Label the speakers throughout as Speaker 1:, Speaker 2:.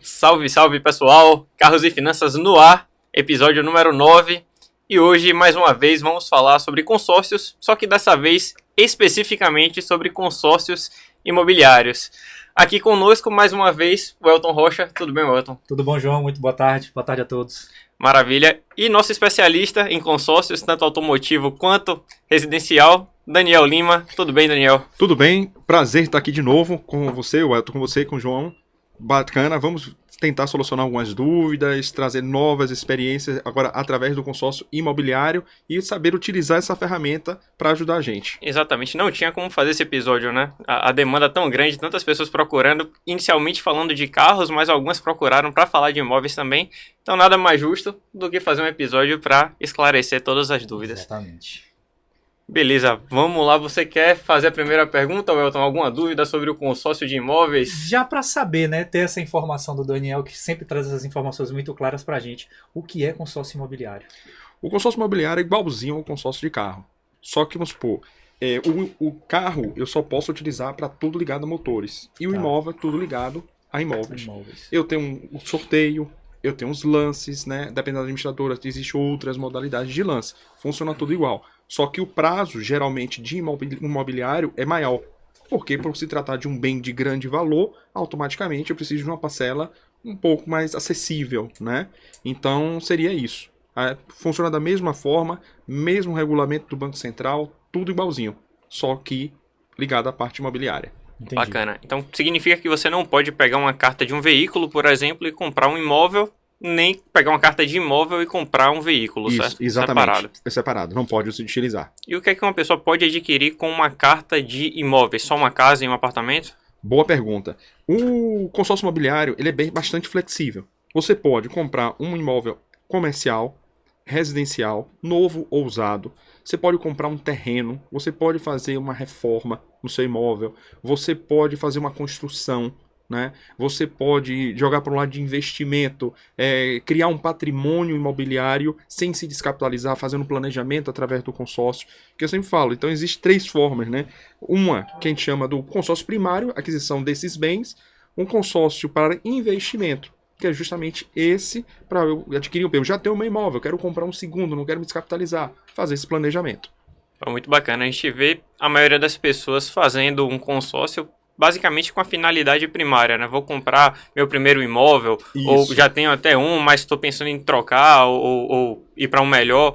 Speaker 1: Salve, salve pessoal, Carros e Finanças no ar, episódio número 9. E hoje, mais uma vez, vamos falar sobre consórcios, só que dessa vez, especificamente sobre consórcios imobiliários. Aqui conosco, mais uma vez, o Elton Rocha. Tudo bem, Elton?
Speaker 2: Tudo bom, João? Muito boa tarde a todos.
Speaker 1: Maravilha. E nosso especialista em consórcios, tanto automotivo quanto residencial, Daniel Lima. Tudo bem, Daniel?
Speaker 3: Tudo bem, prazer estar aqui de novo com você, o Elton, com você, com o João. Bacana, vamos tentar solucionar algumas dúvidas, trazer novas experiências agora através do consórcio imobiliário e saber utilizar essa ferramenta para ajudar a gente.
Speaker 1: Exatamente, não tinha como fazer esse episódio, né? A demanda tão grande, tantas pessoas procurando, inicialmente falando de carros, mas algumas procuraram para falar de imóveis também. Então nada mais justo do que fazer um episódio para esclarecer todas as dúvidas.
Speaker 2: Exatamente.
Speaker 1: Beleza, vamos lá. Você quer fazer a primeira pergunta, Welton? Alguma dúvida sobre o consórcio de imóveis?
Speaker 2: Já para saber, né, ter essa informação do Daniel, que sempre traz essas informações muito claras para a gente, o que é consórcio imobiliário?
Speaker 3: O consórcio imobiliário é igualzinho ao consórcio de carro. Só que, vamos supor, o carro eu só posso utilizar para tudo ligado a motores. E o imóvel tudo ligado a imóveis. Eu tenho um sorteio, eu tenho uns lances, né? Dependendo da administradora, existem outras modalidades de lance. Funciona tudo igual. Só que o prazo, geralmente, de imobiliário é maior. Porque, por se tratar de um bem de grande valor, automaticamente eu preciso de uma parcela um pouco mais acessível, né? Então, seria isso. Funciona da mesma forma, mesmo regulamento do Banco Central, tudo igualzinho. Só que ligado à parte imobiliária.
Speaker 2: Entendi.
Speaker 1: Bacana. Então, significa que você não pode pegar uma carta de um veículo, por exemplo, e comprar um imóvel, nem pegar uma carta de imóvel e comprar um veículo,
Speaker 3: Isso,
Speaker 1: certo?
Speaker 3: exatamente.
Speaker 1: Separado.
Speaker 3: É separado, não pode se utilizar.
Speaker 1: E o que é que uma pessoa pode adquirir com uma carta de imóveis? Só uma casa e um apartamento?
Speaker 3: Boa pergunta. O consórcio imobiliário ele é bastante flexível. Você pode comprar um imóvel comercial, residencial, novo ou usado. Você pode comprar um terreno, você pode fazer uma reforma no seu imóvel, você pode fazer uma construção, né? Você pode jogar para um lado de investimento, criar um patrimônio imobiliário sem se descapitalizar, fazendo um planejamento através do consórcio, que eu sempre falo. Então, existem três formas, né? Uma, que a gente chama do consórcio primário, aquisição desses bens, um consórcio para investimento, que é justamente esse, para eu adquirir um bem. Eu já tenho um imóvel, quero comprar um segundo, não quero me descapitalizar, fazer esse planejamento.
Speaker 1: Muito bacana. A gente vê a maioria das pessoas fazendo um consórcio basicamente com a finalidade primária, né? Vou comprar meu primeiro imóvel,
Speaker 3: Isso.
Speaker 1: ou já tenho até um, mas estou pensando em trocar ou ir para um melhor.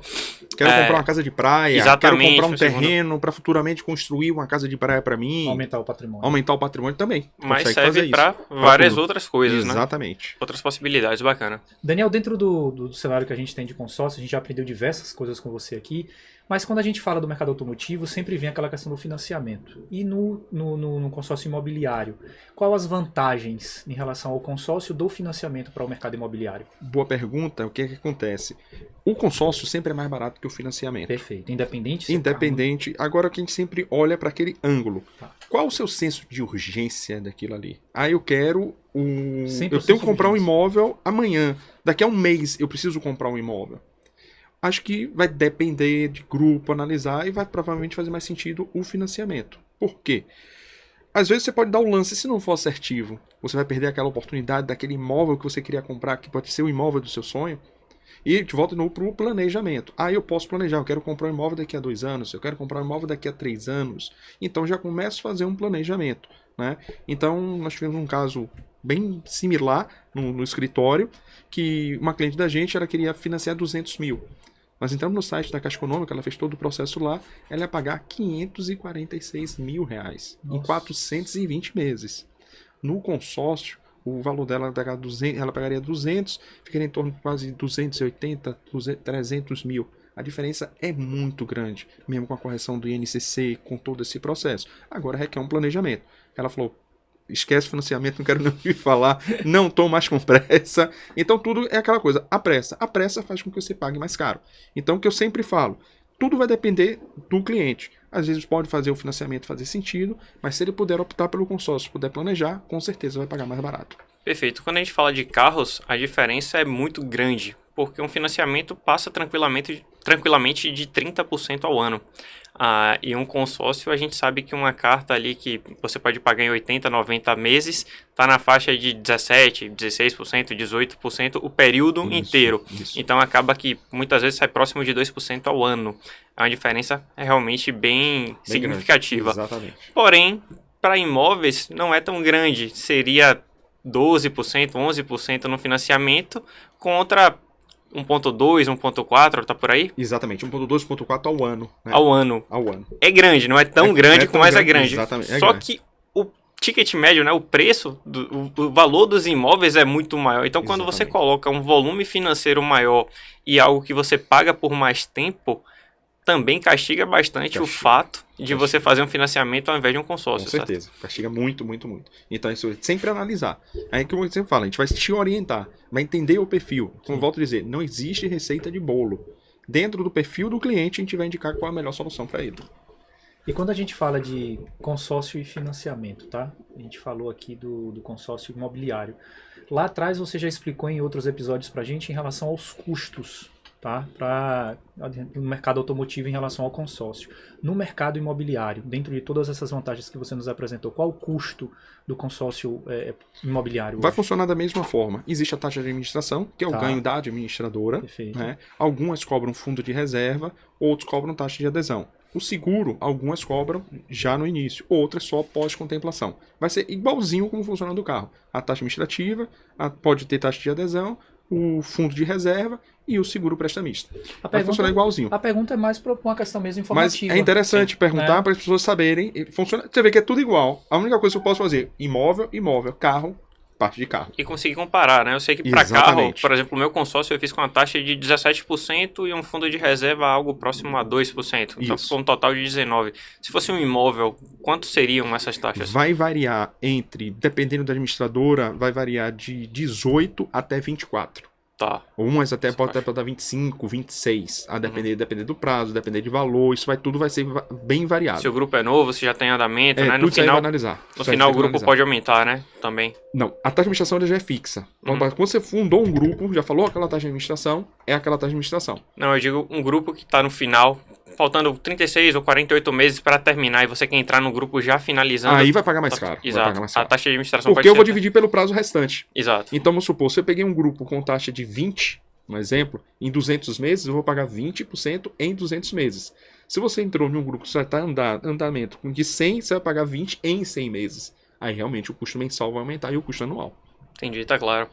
Speaker 3: Quero comprar uma casa de praia,
Speaker 1: exatamente,
Speaker 3: quero comprar um terreno para futuramente construir uma casa de praia para mim.
Speaker 2: Aumentar o patrimônio.
Speaker 3: Aumentar o patrimônio também.
Speaker 1: Mas
Speaker 3: Consegue
Speaker 1: serve
Speaker 3: fazer
Speaker 1: para
Speaker 3: isso.
Speaker 1: várias
Speaker 3: tudo.
Speaker 1: outras coisas, né?
Speaker 3: Exatamente.
Speaker 1: Outras possibilidades, bacana.
Speaker 2: Daniel, dentro do cenário que a gente tem de consórcio, a gente já aprendeu diversas coisas com você aqui, mas quando a gente fala do mercado automotivo, sempre vem aquela questão do financiamento. E no consórcio imobiliário, quais as vantagens em relação ao consórcio do financiamento para o mercado imobiliário?
Speaker 3: Boa pergunta. O que é que acontece? O consórcio sempre é mais barato que o financiamento.
Speaker 2: Perfeito. Independente?
Speaker 3: Independente. Agora que a gente sempre olha para aquele ângulo.
Speaker 2: Tá.
Speaker 3: Qual o seu senso de urgência daquilo ali? Eu quero
Speaker 2: Sempre
Speaker 3: eu tenho que
Speaker 2: o
Speaker 3: comprar um
Speaker 2: senso de
Speaker 3: imóvel amanhã. Daqui a um mês eu preciso comprar um imóvel. Acho que vai depender de grupo, analisar, e vai provavelmente fazer mais sentido o financiamento. Por quê? Às vezes você pode dar o lance, se não for assertivo, você vai perder aquela oportunidade daquele imóvel que você queria comprar, que pode ser o imóvel do seu sonho, e te volta de novo para o planejamento. Eu posso planejar, eu quero comprar um imóvel daqui a 2 anos, eu quero comprar um imóvel daqui a 3 anos, então já começo a fazer um planejamento, né? Então nós tivemos um caso bem similar no escritório, que uma cliente da gente ela queria financiar 200 mil. Nós entramos no site da Caixa Econômica, ela fez todo o processo lá, ela ia pagar 546 mil reais em 420 meses. No consórcio, o valor dela ela pagaria 200, ficaria em torno de quase 280, 300 mil. A diferença é muito grande, mesmo com a correção do INCC, com todo esse processo. Agora requer um planejamento. Ela falou, esquece financiamento, não quero nem ouvir falar, não estou mais com pressa. Então tudo é aquela coisa, a pressa faz com que você pague mais caro. Então o que eu sempre falo, tudo vai depender do cliente. Às vezes pode fazer o financiamento fazer sentido, mas se ele puder optar pelo consórcio, puder planejar, com certeza vai pagar mais barato.
Speaker 1: Perfeito. Quando a gente fala de carros, a diferença é muito grande, porque um financiamento passa tranquilamente de 30% ao ano. E um consórcio, a gente sabe que uma carta ali que você pode pagar em 80, 90 meses, está na faixa de 17, 16%, 18% o período inteiro.
Speaker 3: Isso.
Speaker 1: Então acaba que muitas vezes sai próximo de 2% ao ano. É uma diferença realmente bem significativa.
Speaker 3: Grande. Exatamente.
Speaker 1: Porém, para imóveis não é tão grande. Seria 12%, 11% no financiamento contra 1,2, 1,4, tá por aí?
Speaker 3: Exatamente, 1,2, 1,4 ao ano. Né?
Speaker 1: Ao ano.
Speaker 3: Ao ano.
Speaker 1: É grande, não é tão grande, mas é grande.
Speaker 3: Exatamente.
Speaker 1: Só que o ticket médio, né, o preço, o valor dos imóveis é muito maior. Então, quando você coloca um volume financeiro maior e algo que você paga por mais tempo, também castiga bastante o fato de você fazer um financiamento ao invés de um consórcio.
Speaker 3: Com certeza, certo? Castiga muito, muito, muito. Então, isso é sempre analisar. Aí que eu sempre falo, a gente vai te orientar, vai entender o perfil. Como eu volto a dizer, não existe receita de bolo. Dentro do perfil do cliente, a gente vai indicar qual é a melhor solução para ele.
Speaker 2: E quando a gente fala de consórcio e financiamento, tá? A gente falou aqui do consórcio imobiliário. Lá atrás você já explicou em outros episódios pra gente em relação aos custos, tá? No mercado automotivo em relação ao consórcio. No mercado imobiliário, dentro de todas essas vantagens que você nos apresentou, qual o custo do consórcio imobiliário?
Speaker 3: Vai
Speaker 2: hoje?
Speaker 3: funcionar da mesma forma. Existe a taxa de administração, que é o ganho da administradora.
Speaker 2: Perfeito.
Speaker 3: Né? Algumas cobram fundo de reserva, outros cobram taxa de adesão. O seguro, algumas cobram já no início, outras só pós-contemplação. Vai ser igualzinho como funciona do carro. A taxa administrativa, pode ter taxa de adesão, o fundo de reserva e o seguro prestamista. Vai funcionar igualzinho.
Speaker 2: A pergunta é mais para uma questão mesmo
Speaker 3: Mas
Speaker 2: informativa.
Speaker 3: é interessante perguntar
Speaker 2: né?
Speaker 3: para as pessoas saberem. Funciona, você vê que é tudo igual. A única coisa que eu posso fazer, imóvel, carro, parte de carro.
Speaker 1: E conseguir comparar, né? Eu sei que para carro,
Speaker 3: Exatamente.
Speaker 1: por exemplo, o meu consórcio eu fiz com uma taxa de 17% e um fundo de reserva algo próximo a 2%. Então
Speaker 3: Isso.
Speaker 1: foi um total de 19%. Se fosse um imóvel, quanto seriam essas taxas?
Speaker 3: Vai variar dependendo da administradora, vai variar de 18 até 24.
Speaker 1: Tá.
Speaker 3: Umas até pode dar 25, 26, a depender do prazo, depender de valor, tudo vai ser bem variado.
Speaker 1: Se o grupo é novo, se já tem andamento, né?
Speaker 3: Tudo isso aí vai analisar.
Speaker 1: No final o grupo pode aumentar, né? Também.
Speaker 3: Não, a taxa de administração ela já é fixa. Quando você fundou um grupo, já falou aquela taxa de administração, é aquela taxa de administração.
Speaker 1: Não, eu digo um grupo que tá no final, faltando 36 ou 48 meses para terminar, e você quer entrar no grupo já finalizando.
Speaker 3: Aí vai pagar mais caro.
Speaker 1: Exato.
Speaker 3: Vai pagar mais caro.
Speaker 1: A taxa de administração
Speaker 3: Porque
Speaker 1: pode
Speaker 3: eu vou
Speaker 1: ser...
Speaker 3: dividir pelo prazo restante.
Speaker 1: Exato.
Speaker 3: Então, vamos supor, se eu peguei um grupo com taxa de 20, um exemplo, em 200 meses, eu vou pagar 20% em 200 meses. Se você entrou num grupo que já está andamento de 100, você vai pagar 20 em 100 meses. Aí, realmente, o custo mensal vai aumentar e o custo anual.
Speaker 1: Entendi, tá claro.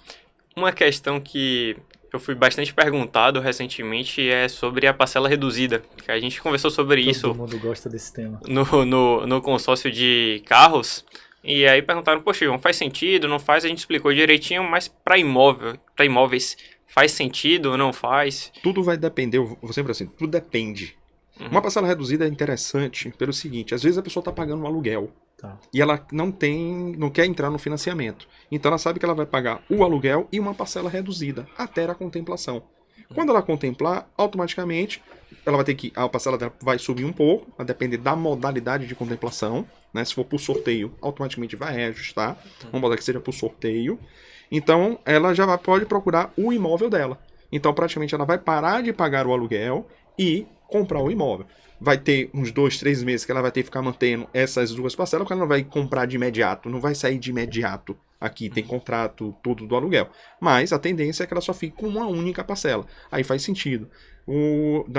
Speaker 1: Uma questão que eu fui bastante perguntado recentemente é sobre a parcela reduzida. Que a gente conversou sobre isso.
Speaker 2: Todo mundo gosta desse tema.
Speaker 1: No consórcio de carros. E aí perguntaram, poxa, João, faz sentido? Não faz? A gente explicou direitinho, mas para imóveis, faz sentido ou não faz?
Speaker 3: Tudo vai depender, eu vou sempre assim, tudo depende. Uma parcela reduzida é interessante pelo seguinte, às vezes a pessoa está pagando um aluguel.
Speaker 2: Tá.
Speaker 3: E ela não quer entrar no financiamento. Então ela sabe que ela vai pagar o aluguel e uma parcela reduzida, até a contemplação. Quando ela contemplar, automaticamente, ela vai ter a parcela dela vai subir um pouco, vai depender da modalidade de contemplação. Né? Se for por sorteio, automaticamente vai reajustar. Vamos botar que seja por sorteio. Então ela já pode procurar o imóvel dela. Então praticamente ela vai parar de pagar o aluguel e comprar o imóvel. Vai ter uns 2, 3 meses que ela vai ter que ficar mantendo essas duas parcelas, porque ela não vai comprar de imediato, não vai sair de imediato. Aqui tem contrato todo do aluguel. Mas a tendência é que ela só fique com uma única parcela. Aí faz sentido.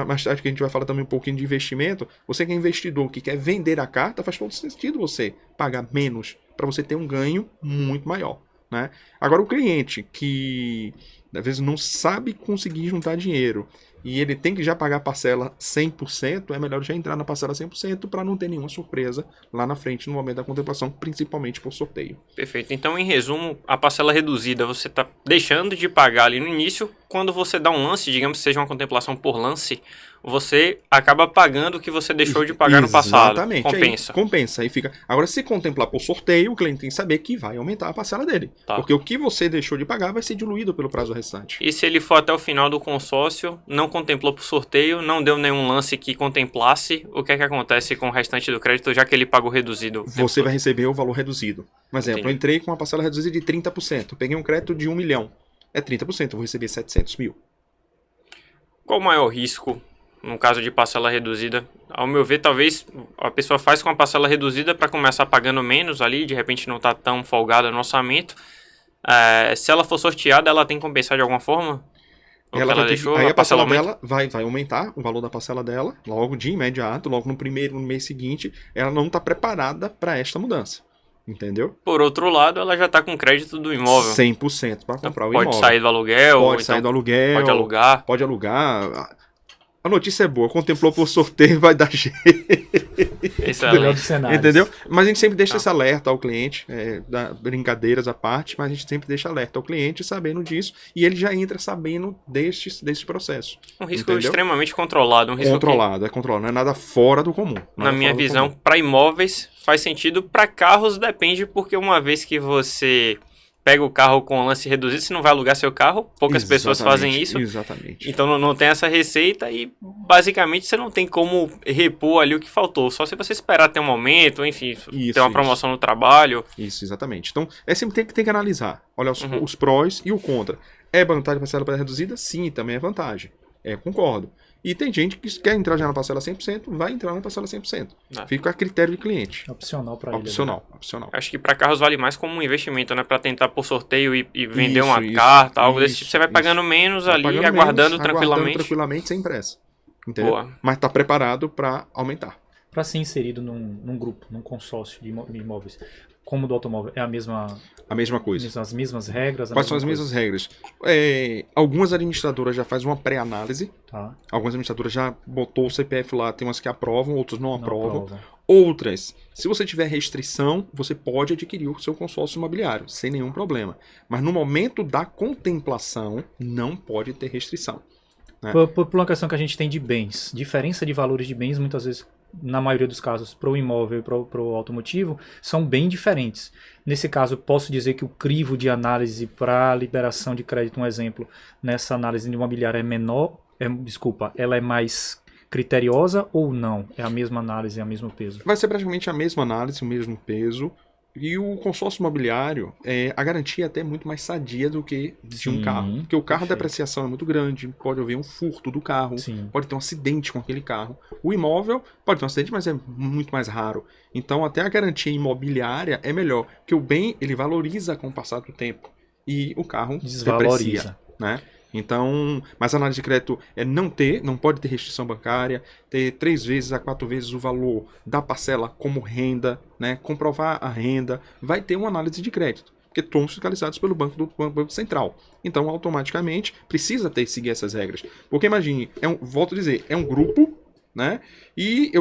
Speaker 3: Mais tarde que a gente vai falar também um pouquinho de investimento. Você que é investidor, que quer vender a carta, faz todo sentido você pagar menos para você ter um ganho muito maior. Né? Agora o cliente que às vezes não sabe conseguir juntar dinheiro e ele tem que já pagar a parcela 100%, é melhor já entrar na parcela 100% para não ter nenhuma surpresa lá na frente no momento da contemplação, principalmente por sorteio.
Speaker 1: Perfeito. Então, em resumo, a parcela reduzida você está deixando de pagar ali no início. Quando você dá um lance, digamos que seja uma contemplação por lance, você acaba pagando o que você deixou de pagar no passado.
Speaker 3: Exatamente.
Speaker 1: Compensa.
Speaker 3: Aí, compensa. Aí fica. Agora, se contemplar por sorteio, o cliente tem que saber que vai aumentar a parcela dele.
Speaker 1: Tá.
Speaker 3: Porque o que você deixou de pagar vai ser diluído pelo prazo restante.
Speaker 1: E se ele for até o final do consórcio, não contemplou por sorteio, não deu nenhum lance que contemplasse, o que é que acontece com o restante do crédito, já que ele pagou reduzido?
Speaker 3: Você vai receber o valor reduzido. Por exemplo,
Speaker 1: Entendi.
Speaker 3: eu entrei com uma parcela reduzida de 30%. Peguei um crédito de 1 milhão. É 30%, eu vou receber 700 mil.
Speaker 1: Qual o maior risco no caso de parcela reduzida, ao meu ver, talvez a pessoa faz com a parcela reduzida para começar pagando menos ali, de repente não está tão folgada no orçamento. Se ela for sorteada, ela tem que compensar de alguma forma?
Speaker 3: Ela vai ter aí a parcela dela vai aumentar o valor da parcela dela, logo de imediato, logo no mês seguinte, ela não está preparada para esta mudança. Entendeu?
Speaker 1: Por outro lado, ela já está com crédito do imóvel.
Speaker 3: 100% para comprar o imóvel.
Speaker 1: Pode sair do aluguel.
Speaker 3: Pode sair do aluguel.
Speaker 1: Pode alugar.
Speaker 3: Pode alugar. A notícia é boa, contemplou por sorteio, vai dar jeito.
Speaker 1: Esse é
Speaker 2: melhor dos cenários.
Speaker 3: Entendeu? Mas a gente sempre deixa esse alerta ao cliente, brincadeiras à parte, mas a gente sempre deixa alerta ao cliente sabendo disso, e ele já entra sabendo deste processo.
Speaker 1: Um risco extremamente controlado.
Speaker 3: Controlado, não é nada fora do comum.
Speaker 1: Na minha visão, para imóveis faz sentido, para carros depende, porque uma vez que você pega o carro com lance reduzido, você não vai alugar seu carro, poucas pessoas fazem isso.
Speaker 3: Exatamente.
Speaker 1: Então não tem essa receita e basicamente você não tem como repor ali o que faltou, só se você esperar ter um aumento, enfim, ter uma promoção no trabalho.
Speaker 3: Isso, exatamente. Então, sempre tem que analisar, olha os prós e o contra. É vantagem parcela reduzida? Sim, também é vantagem. Concordo. E tem gente que quer entrar já na parcela 100%, vai entrar na parcela 100%. Fica a critério de cliente.
Speaker 2: Opcional para ele.
Speaker 3: Opcional.
Speaker 1: Acho que para carros vale mais como um investimento, né? Para tentar por sorteio e vender uma carta, algo desse tipo. Você vai pagando menos ali, aguardando tranquilamente.
Speaker 3: Sem pressa. Entendeu?
Speaker 1: Boa.
Speaker 3: Mas está preparado para aumentar.
Speaker 2: Para ser inserido num grupo, num consórcio de imóveis, como o do automóvel, é a mesma
Speaker 3: coisa.
Speaker 2: As mesmas regras?
Speaker 3: Quais são as mesmas regras? Algumas administradoras já fazem uma pré-análise.
Speaker 2: Tá.
Speaker 3: Algumas administradoras já botou o CPF lá, tem umas que aprovam, outras não aprovam. Outras, se você tiver restrição, você pode adquirir o seu consórcio imobiliário, sem nenhum problema. Mas no momento da contemplação, não pode ter restrição. Né?
Speaker 2: Por uma questão que a gente tem de bens, diferença de valores de bens, muitas vezes, na maioria dos casos, para o imóvel e para o automotivo, são bem diferentes. Nesse caso, posso dizer que o crivo de análise para liberação de crédito, um exemplo, nessa análise imobiliária é menor, ela é mais criteriosa ou não? É a mesma análise, é o mesmo peso?
Speaker 3: Vai ser praticamente a mesma análise, o mesmo peso. E o consórcio imobiliário, a garantia é até muito mais sadia do que de um carro. Porque o carro, a depreciação é muito grande, pode haver um furto do carro, pode ter um acidente com aquele carro. O imóvel pode ter um acidente, mas é muito mais raro. Então até a garantia imobiliária é melhor, porque o bem ele valoriza com o passar do tempo e o carro deprecia, né? Então, mas a análise de crédito não pode ter restrição bancária, ter 3 vezes a 4 vezes o valor da parcela como renda, né? Comprovar a renda, vai ter uma análise de crédito, porque todos fiscalizados pelo Banco Central. Então, automaticamente, precisa seguir essas regras. Porque imagine, volto a dizer, é um grupo, né? E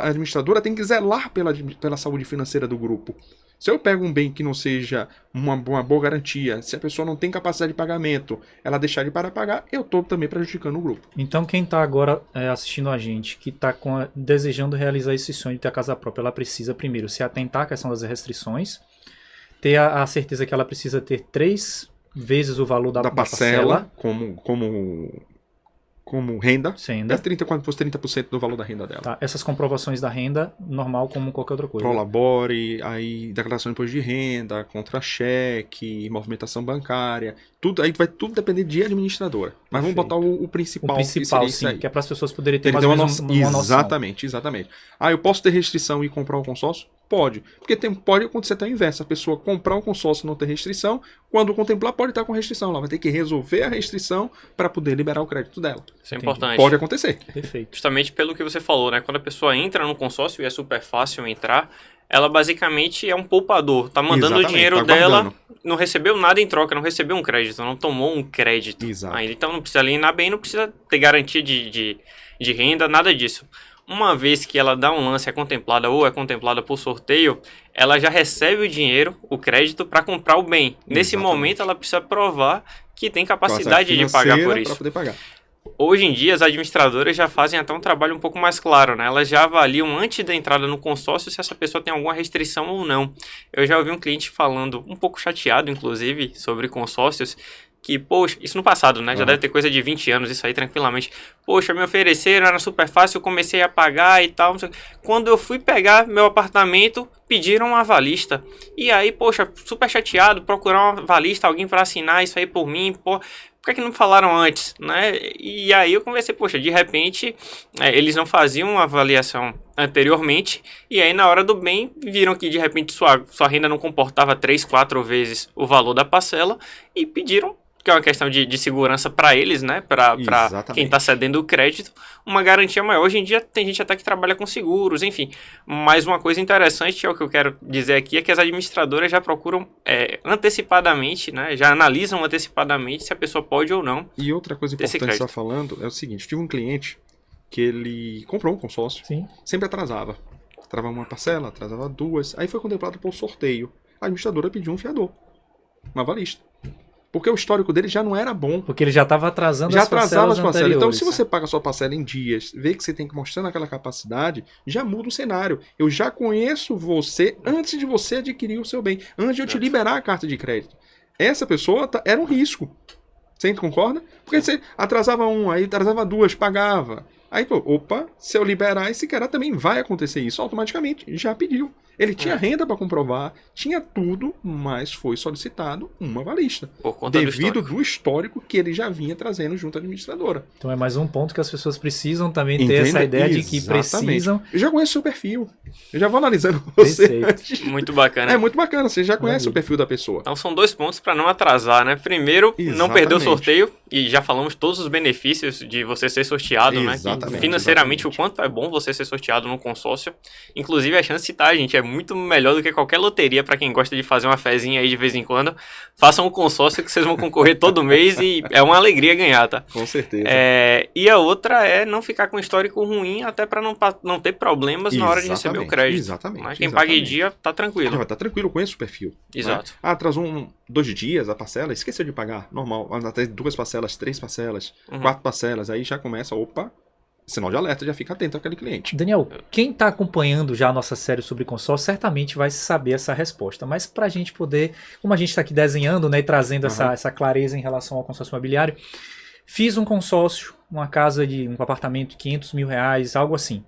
Speaker 3: a administradora tem que zelar pela saúde financeira do grupo. Se eu pego um bem que não seja uma boa garantia, se a pessoa não tem capacidade de pagamento, ela deixar de pagar, eu estou também prejudicando o grupo.
Speaker 2: Então quem está agora assistindo a gente, que está desejando realizar esse sonho de ter a casa própria, ela precisa primeiro se atentar à questão das restrições, ter a certeza que ela precisa ter 3 vezes o valor da parcela como renda. Quando fosse 30% do valor da renda dela. Tá. Essas comprovações da renda, normal como qualquer outra coisa.
Speaker 3: Prolabore, aí declaração de imposto de renda, contra-cheque, movimentação bancária, aí vai tudo depender de administradora. Mas vamos botar o principal.
Speaker 2: O principal, sim, que é para as pessoas poderem ter
Speaker 3: uma noção. Exatamente. Eu posso ter restrição e comprar um consórcio? Pode. Porque pode acontecer até o inverso. A pessoa comprar um consórcio e não ter restrição, quando contemplar pode estar com restrição. Ela vai ter que resolver a restrição para poder liberar o crédito dela.
Speaker 1: Isso é importante.
Speaker 3: Pode acontecer.
Speaker 2: Perfeito.
Speaker 1: Justamente pelo que você falou, né? Quando a pessoa entra no consórcio, e é super fácil entrar, ela basicamente é um poupador. Tá mandando o dinheiro dela, não recebeu nada em troca, não recebeu um crédito, não tomou um crédito ainda. Então não precisa alienar bem, não precisa ter garantia de renda, nada disso. Uma vez que ela dá um lance, é contemplada por sorteio, ela já recebe o dinheiro, o crédito, para comprar o bem. Nesse momento, ela precisa provar que tem capacidade de pagar por isso.
Speaker 3: Poder pagar.
Speaker 1: Hoje em dia, as administradoras já fazem até um trabalho um pouco mais claro, né? Elas já avaliam antes da entrada no consórcio se essa pessoa tem alguma restrição ou não. Eu já ouvi um cliente falando, um pouco chateado, inclusive, sobre consórcios, que, poxa, isso no passado, né? Já deve ter coisa de 20 anos, isso aí tranquilamente. Poxa, me ofereceram, era super fácil, eu comecei a pagar e tal. Quando eu fui pegar meu apartamento, pediram uma avalista. E aí, poxa, super chateado, procurar uma avalista, alguém para assinar isso aí por mim, pô. Por que não falaram antes, né? E aí eu conversei, poxa, de repente eles não faziam uma avaliação anteriormente e aí na hora do bem viram que de repente sua renda não comportava 3, 4 vezes o valor da parcela e pediram, que é uma questão de segurança para eles, né? Para quem está cedendo o crédito, uma garantia maior. Hoje em dia tem gente até que trabalha com seguros, enfim. Mas uma coisa interessante, é o que eu quero dizer aqui, é que as administradoras já procuram antecipadamente, né? Já analisam antecipadamente se a pessoa pode ou não.
Speaker 3: E outra coisa importante que você está falando é o seguinte, eu tive um cliente que ele comprou um consórcio,
Speaker 2: Sim.
Speaker 3: sempre atrasava. Atrasava uma parcela, atrasava duas, aí foi contemplado por sorteio. A administradora pediu um fiador, uma avalista. Porque o histórico dele já não era bom.
Speaker 2: Porque ele já estava atrasando
Speaker 3: já
Speaker 2: as parcelas
Speaker 3: atrasava as parcelas. Então,
Speaker 2: anteriores.
Speaker 3: se você paga a sua parcela em dias, vê que você tem que mostrar naquela capacidade, já muda o cenário. Eu já conheço você antes de você adquirir o seu bem. Antes de eu te liberar a carta de crédito. Essa pessoa era um risco. Você concorda? Porque você atrasava um, aí atrasava duas, pagava. Aí, pô, opa, se eu liberar esse cara também vai acontecer isso automaticamente. Já pediu. Ele tinha renda para comprovar, tinha tudo, mas foi solicitado uma avalista.
Speaker 1: Por conta
Speaker 3: devido do histórico que ele já vinha trazendo junto à administradora.
Speaker 2: Então é mais um ponto que as pessoas precisam também ter essa ideia de que precisam.
Speaker 3: Eu já conheço o seu perfil. Eu já vou analisando você.
Speaker 1: Muito bacana.
Speaker 3: É muito bacana, você já conhece o perfil da pessoa.
Speaker 1: Então são 2 pontos para não atrasar, né? Primeiro, não perder o sorteio. E já falamos todos os benefícios de você ser sorteado, né? Financeiramente, o quanto é bom você ser sorteado num consórcio. Inclusive, a chance, tá, gente, é muito melhor do que qualquer loteria para quem gosta de fazer uma fezinha aí de vez em quando. Façam um consórcio que vocês vão concorrer todo mês e é uma alegria ganhar, tá?
Speaker 3: Com certeza.
Speaker 1: E a outra é não ficar com um histórico ruim, até para não ter problemas na hora de receber o crédito.
Speaker 3: Exatamente.
Speaker 1: Mas quem paga em dia, tá tranquilo.
Speaker 3: Tá tranquilo, conheço o perfil.
Speaker 1: Exato.
Speaker 3: Né? Atrasou 2 dias a parcela, esqueceu de pagar, normal. Até 2 parcelas, 3 parcelas, 4 parcelas, aí já começa, opa, sinal de alerta, já fica atento àquele cliente.
Speaker 2: Daniel, quem está acompanhando já a nossa série sobre consórcio certamente vai saber essa resposta, mas para a gente poder, como a gente está aqui desenhando, né, e trazendo essa clareza em relação ao consórcio imobiliário, fiz um consórcio, uma casa de um apartamento de 500 mil reais, algo assim,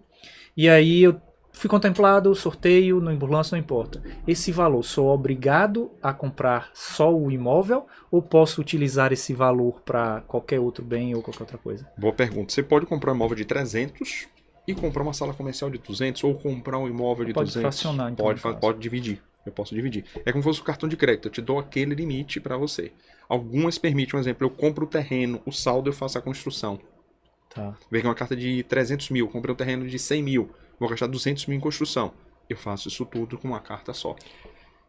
Speaker 2: e aí eu fui contemplado, sorteio, no lance não importa. Esse valor, sou obrigado a comprar só o imóvel ou posso utilizar esse valor para qualquer outro bem ou qualquer outra coisa?
Speaker 3: Boa pergunta. Você pode comprar um imóvel de 300 e comprar uma sala comercial de 200 ou comprar um imóvel de 200.
Speaker 2: Pode fracionar, então.
Speaker 3: Pode dividir. Eu posso dividir. É como se fosse o cartão de crédito. Eu te dou aquele limite para você. Algumas permitem, um exemplo, eu compro o terreno, o saldo eu faço a construção.
Speaker 2: Tá.
Speaker 3: Vem uma carta de 300 mil, comprei um terreno de 100 mil. Vou gastar 200 mil em construção. Eu faço isso tudo com uma carta só.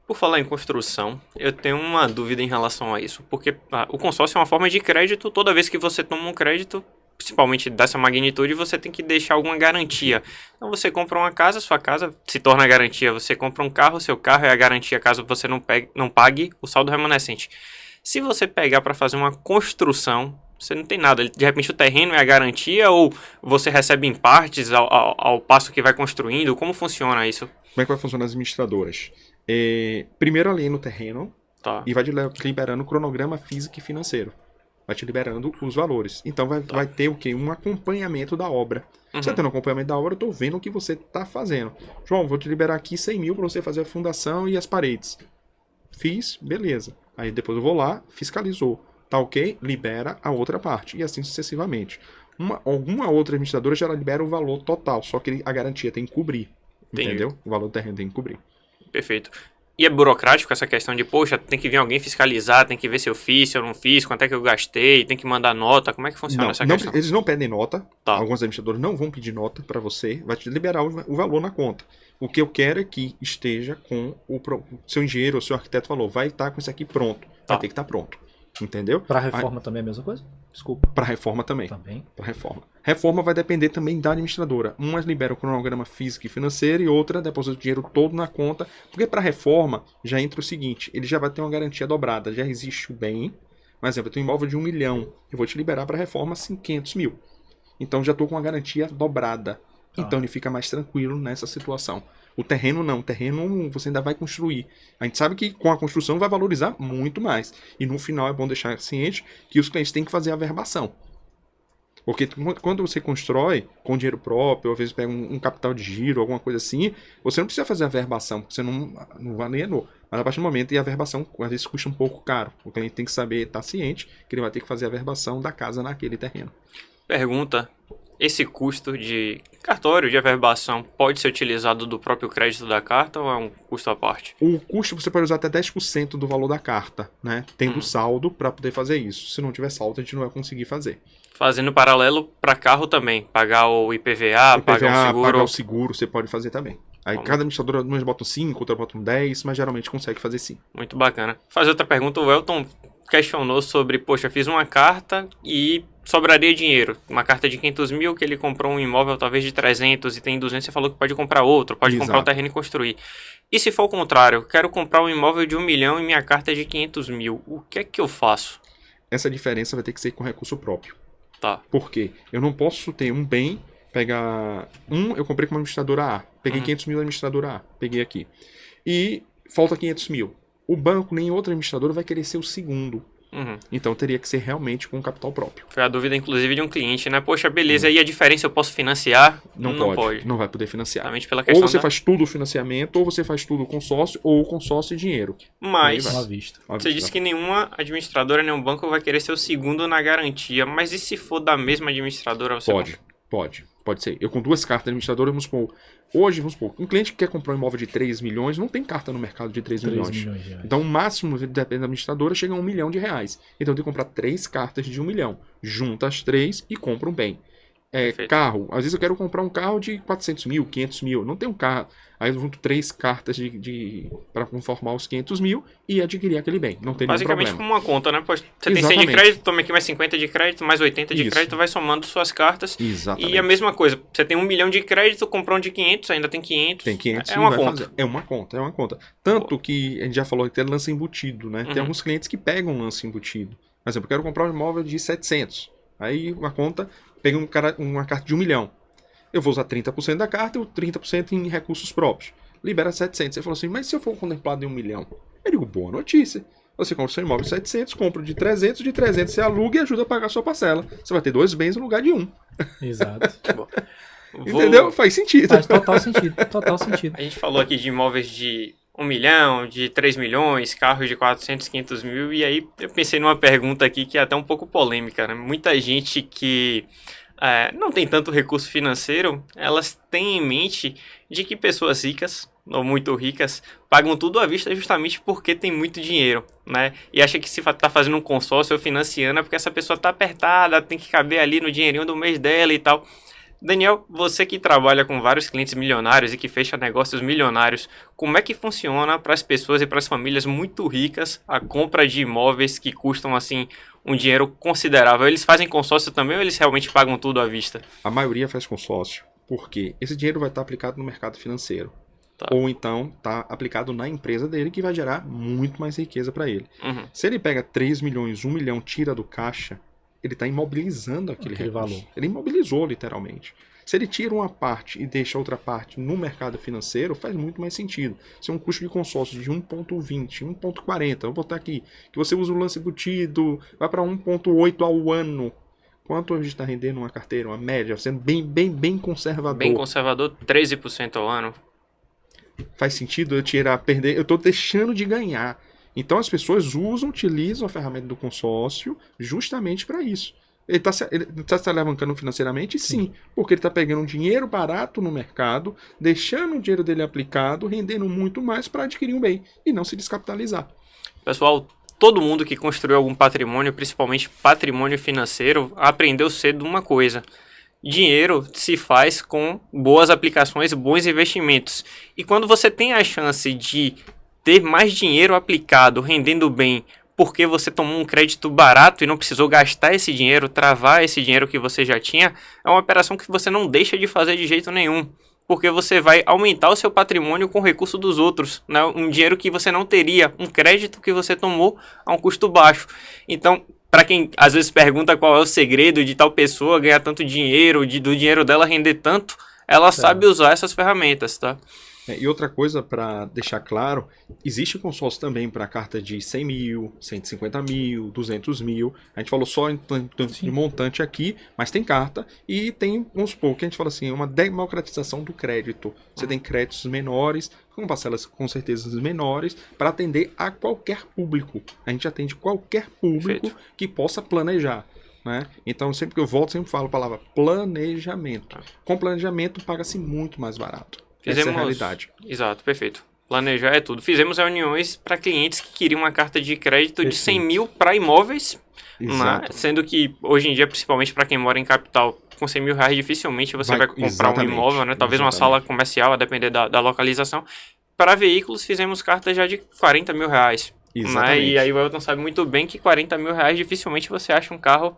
Speaker 1: Por falar em construção, eu tenho uma dúvida em relação a isso. Porque o consórcio é uma forma de crédito. Toda vez que você toma um crédito, principalmente dessa magnitude, você tem que deixar alguma garantia. Então você compra uma casa, sua casa se torna a garantia. Você compra um carro, seu carro é a garantia caso você não pague o saldo remanescente. Se você pegar para fazer uma construção, você não tem nada. De repente o terreno é a garantia ou você recebe em partes ao passo que vai construindo? Como funciona isso?
Speaker 3: Como é que vai funcionar as administradoras? Primeiro além no terreno e vai te liberando o cronograma físico e financeiro. Vai te liberando os valores. Então vai ter o quê? Um acompanhamento da obra. Você tendo um acompanhamento da obra, eu estou vendo o que você está fazendo. João, vou te liberar aqui 100 mil para você fazer a fundação e as paredes. Fiz, beleza. Aí depois eu vou lá, fiscalizou. Tá ok? Libera a outra parte. E assim sucessivamente. Alguma outra administradora já libera o valor total. Só que a garantia tem que cobrir.
Speaker 1: Entendi.
Speaker 3: Entendeu? O valor do terreno tem que cobrir.
Speaker 1: Perfeito. E é burocrático essa questão de, poxa, tem que vir alguém fiscalizar, tem que ver se eu fiz, se eu não fiz, quanto é que eu gastei, tem que mandar nota. Como é que funciona essa questão?
Speaker 3: Eles não pedem nota. Alguns administradores não vão pedir nota para você. Vai te liberar o valor na conta. O que eu quero é que esteja com o seu engenheiro ou seu arquiteto falou, vai estar com isso aqui pronto. Vai ter que estar pronto. Entendeu?
Speaker 2: Para reforma também é a mesma coisa? Desculpa.
Speaker 3: Para reforma também. Para
Speaker 2: reforma.
Speaker 3: Reforma vai depender também da administradora. Umas liberam o cronograma físico e financeiro e outra deposita o dinheiro todo na conta. Porque para reforma já entra o seguinte, ele já vai ter uma garantia dobrada. Já existe o bem. Por exemplo, eu tenho um imóvel de 1 milhão. Eu vou te liberar para reforma 500 mil. Então já estou com uma garantia dobrada. Então ele fica mais tranquilo nessa situação. O terreno não, o terreno você ainda vai construir. A gente sabe que com a construção vai valorizar muito mais. E no final é bom deixar ciente que os clientes têm que fazer a averbação. Porque quando você constrói com dinheiro próprio, ou às vezes pega um capital de giro, alguma coisa assim, você não precisa fazer a verbação, porque você não alienou. Mas a partir do momento, e a verbação às vezes custa um pouco caro. O cliente tem que saber, estar ciente, que ele vai ter que fazer a verbação da casa naquele terreno.
Speaker 1: Pergunta: esse custo de cartório, de averbação, pode ser utilizado do próprio crédito da carta ou é um custo à parte?
Speaker 3: O custo você pode usar até 10% do valor da carta, né? Tendo saldo para poder fazer isso. Se não tiver saldo, a gente não vai conseguir fazer.
Speaker 1: Fazendo paralelo para carro também, pagar o IPVA, pagar o seguro.
Speaker 3: Pagar o seguro, você pode fazer também. Aí cada administradora, umas botam 5, outra botam 10, mas geralmente consegue fazer sim.
Speaker 1: Muito bacana. Fazer outra pergunta, o Elton questionou sobre, poxa, fiz uma carta e sobraria dinheiro. Uma carta de 500 mil que ele comprou um imóvel talvez de 300 e tem 200, você falou que pode comprar outro, pode comprar o terreno e construir. E se for o contrário, quero comprar um imóvel de 1 milhão e minha carta é de 500 mil, o que é que eu faço?
Speaker 3: Essa diferença vai ter que ser com recurso próprio.
Speaker 1: Tá.
Speaker 3: Por quê? Eu não posso ter um bem, pegar eu comprei com uma administradora A, peguei 500 mil da administradora A, peguei aqui. E falta 500 mil. O banco, nem outra administradora vai querer ser o segundo. Então teria que ser realmente com capital próprio.
Speaker 1: Foi a dúvida, inclusive, de um cliente, né? Poxa, beleza, e a diferença eu posso financiar?
Speaker 3: Não pode. Não vai poder financiar.
Speaker 1: Exatamente pela questão
Speaker 3: ou você faz tudo financiamento, ou você faz tudo consórcio, ou consórcio e dinheiro.
Speaker 1: Mas
Speaker 2: Você
Speaker 1: disse que nenhuma administradora, nenhum banco vai querer ser o segundo na garantia. Mas e se for da mesma administradora? Você
Speaker 3: Pode ser. Eu com 2 cartas administradoras, vamos supor, hoje, um cliente que quer comprar um imóvel de 3 milhões, não tem carta no mercado de 3 milhões. Então o máximo, depende da administradora, chega a R$1 milhão. Então tem que comprar 3 cartas de 1 milhão. Junta as 3 e compra um bem. Carro. Às vezes eu quero comprar um carro de 400 mil, 500 mil. Não tem um carro. Aí eu junto 3 cartas para conformar os 500 mil e adquirir aquele bem. Não tem nenhum problema.
Speaker 1: Basicamente como uma conta, né? Poxa, você tem 100 de crédito, toma aqui mais 50 de crédito, mais 80 de crédito, vai somando suas cartas.
Speaker 3: Exatamente.
Speaker 1: E a mesma coisa, você tem 1 milhão de crédito, comprou um de 500, ainda tem 500.
Speaker 3: Tem 500,
Speaker 1: é uma conta.
Speaker 3: É uma conta. Tanto que a gente já falou que tem lance embutido, né? Tem alguns clientes que pegam lance embutido. Por exemplo, eu quero comprar um imóvel de 700. Aí uma conta, pega uma carta de 1 milhão. Eu vou usar 30% da carta e 30% em recursos próprios. Libera 700. Você falou assim, mas se eu for contemplado em 1 milhão? Eu digo, boa notícia. Você compra seu imóvel de 700, compra de 300 você aluga e ajuda a pagar a sua parcela. Você vai ter 2 bens no lugar de 1.
Speaker 2: Exato.
Speaker 3: Entendeu? Faz sentido.
Speaker 2: Faz total sentido.
Speaker 1: A gente falou aqui de imóveis de 1 milhão, de 3 milhões, carros de 400, 500 mil. E aí eu pensei numa pergunta aqui que é até um pouco polêmica, né? Muita gente que não tem tanto recurso financeiro, elas têm em mente de que pessoas ricas, ou muito ricas, pagam tudo à vista justamente porque tem muito dinheiro, né? E acha que se tá fazendo um consórcio ou financiando é porque essa pessoa tá apertada, tem que caber ali no dinheirinho do mês dela e tal. Daniel, você que trabalha com vários clientes milionários e que fecha negócios milionários, como é que funciona para as pessoas e para as famílias muito ricas a compra de imóveis que custam assim um dinheiro considerável? Eles fazem consórcio também ou eles realmente pagam tudo à vista?
Speaker 3: A maioria faz consórcio, porque esse dinheiro vai estar aplicado no mercado financeiro.
Speaker 1: Tá.
Speaker 3: Ou então está aplicado na empresa dele, que vai gerar muito mais riqueza para ele. Se ele pega 3 milhões, 1 milhão, tira do caixa, ele está imobilizando aquele valor. Ele imobilizou, literalmente. Se ele tira uma parte e deixa outra parte no mercado financeiro, faz muito mais sentido. Se é um custo de consórcio de 1,20, 1,40, vou botar aqui, que você usa o lance embutido, vai para 1,8 ao ano. Quanto a gente está rendendo uma carteira, uma média, sendo bem conservador?
Speaker 1: Bem conservador, 13% ao ano.
Speaker 3: Faz sentido eu perder? Eu estou deixando de ganhar. Então as pessoas utilizam a ferramenta do consórcio justamente para isso. Ele está se alavancando financeiramente? Sim, porque ele está pegando um dinheiro barato no mercado, deixando o dinheiro dele aplicado, rendendo muito mais para adquirir um bem e não se descapitalizar.
Speaker 1: Pessoal, todo mundo que construiu algum patrimônio, principalmente patrimônio financeiro, aprendeu cedo uma coisa. Dinheiro se faz com boas aplicações, bons investimentos. E quando você tem a chance de ter mais dinheiro aplicado, rendendo bem, porque você tomou um crédito barato e não precisou gastar esse dinheiro, travar esse dinheiro que você já tinha, é uma operação que você não deixa de fazer de jeito nenhum. Porque você vai aumentar o seu patrimônio com o recurso dos outros, né? Um dinheiro que você não teria, um crédito que você tomou a um custo baixo. Então, para quem às vezes pergunta qual é o segredo de tal pessoa ganhar tanto dinheiro, do dinheiro dela render tanto, ela sabe usar essas ferramentas, tá?
Speaker 3: E outra coisa, para deixar claro, existe consórcio também para carta de 100 mil, 150 mil, 200 mil. A gente falou só em de montante aqui, mas tem carta e tem, vamos supor, que a gente fala assim, uma democratização do crédito. Você tem créditos menores, com parcelas com certeza menores, para atender a qualquer público. A gente atende qualquer público que possa planejar. Né? Então, sempre que eu volto, sempre falo a palavra planejamento. Com planejamento, paga-se muito mais barato. Essa é a realidade.
Speaker 1: Exato, perfeito. Planejar é tudo. Fizemos reuniões para clientes que queriam uma carta de crédito de 100 mil para imóveis, sendo que hoje em dia, principalmente para quem mora em capital, com 100 mil reais dificilmente você vai comprar um imóvel, né? Talvez uma sala comercial, a depender da localização. Para veículos, fizemos cartas já de 40 mil reais. Né? E aí o Elton sabe muito bem que 40 mil reais dificilmente você acha um carro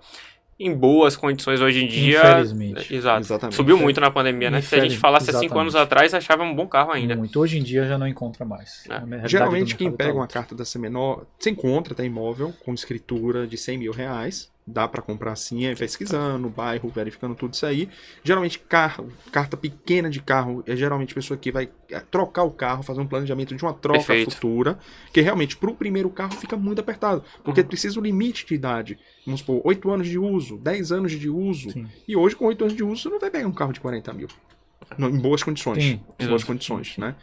Speaker 1: em boas condições hoje em dia.
Speaker 2: Infelizmente.
Speaker 1: Exatamente. Subiu muito na pandemia, né? Se a gente falasse há 5 anos atrás, achava um bom carro ainda.
Speaker 2: Muito. Hoje em dia já não encontra mais.
Speaker 3: Geralmente quem pega uma carta dessa menor, você encontra, tem imóvel com escritura de 100 mil reais. Dá para comprar assim, pesquisando, bairro, verificando tudo isso aí. Geralmente carta pequena de carro, é geralmente pessoa que vai trocar o carro, fazer um planejamento de uma troca futura, que realmente pro primeiro carro fica muito apertado, porque precisa o limite de idade. Vamos supor, 8 anos de uso, 10 anos de uso, e hoje com 8 anos de uso você não vai pegar um carro de 40 mil. Em boas condições. Em boas condições, né?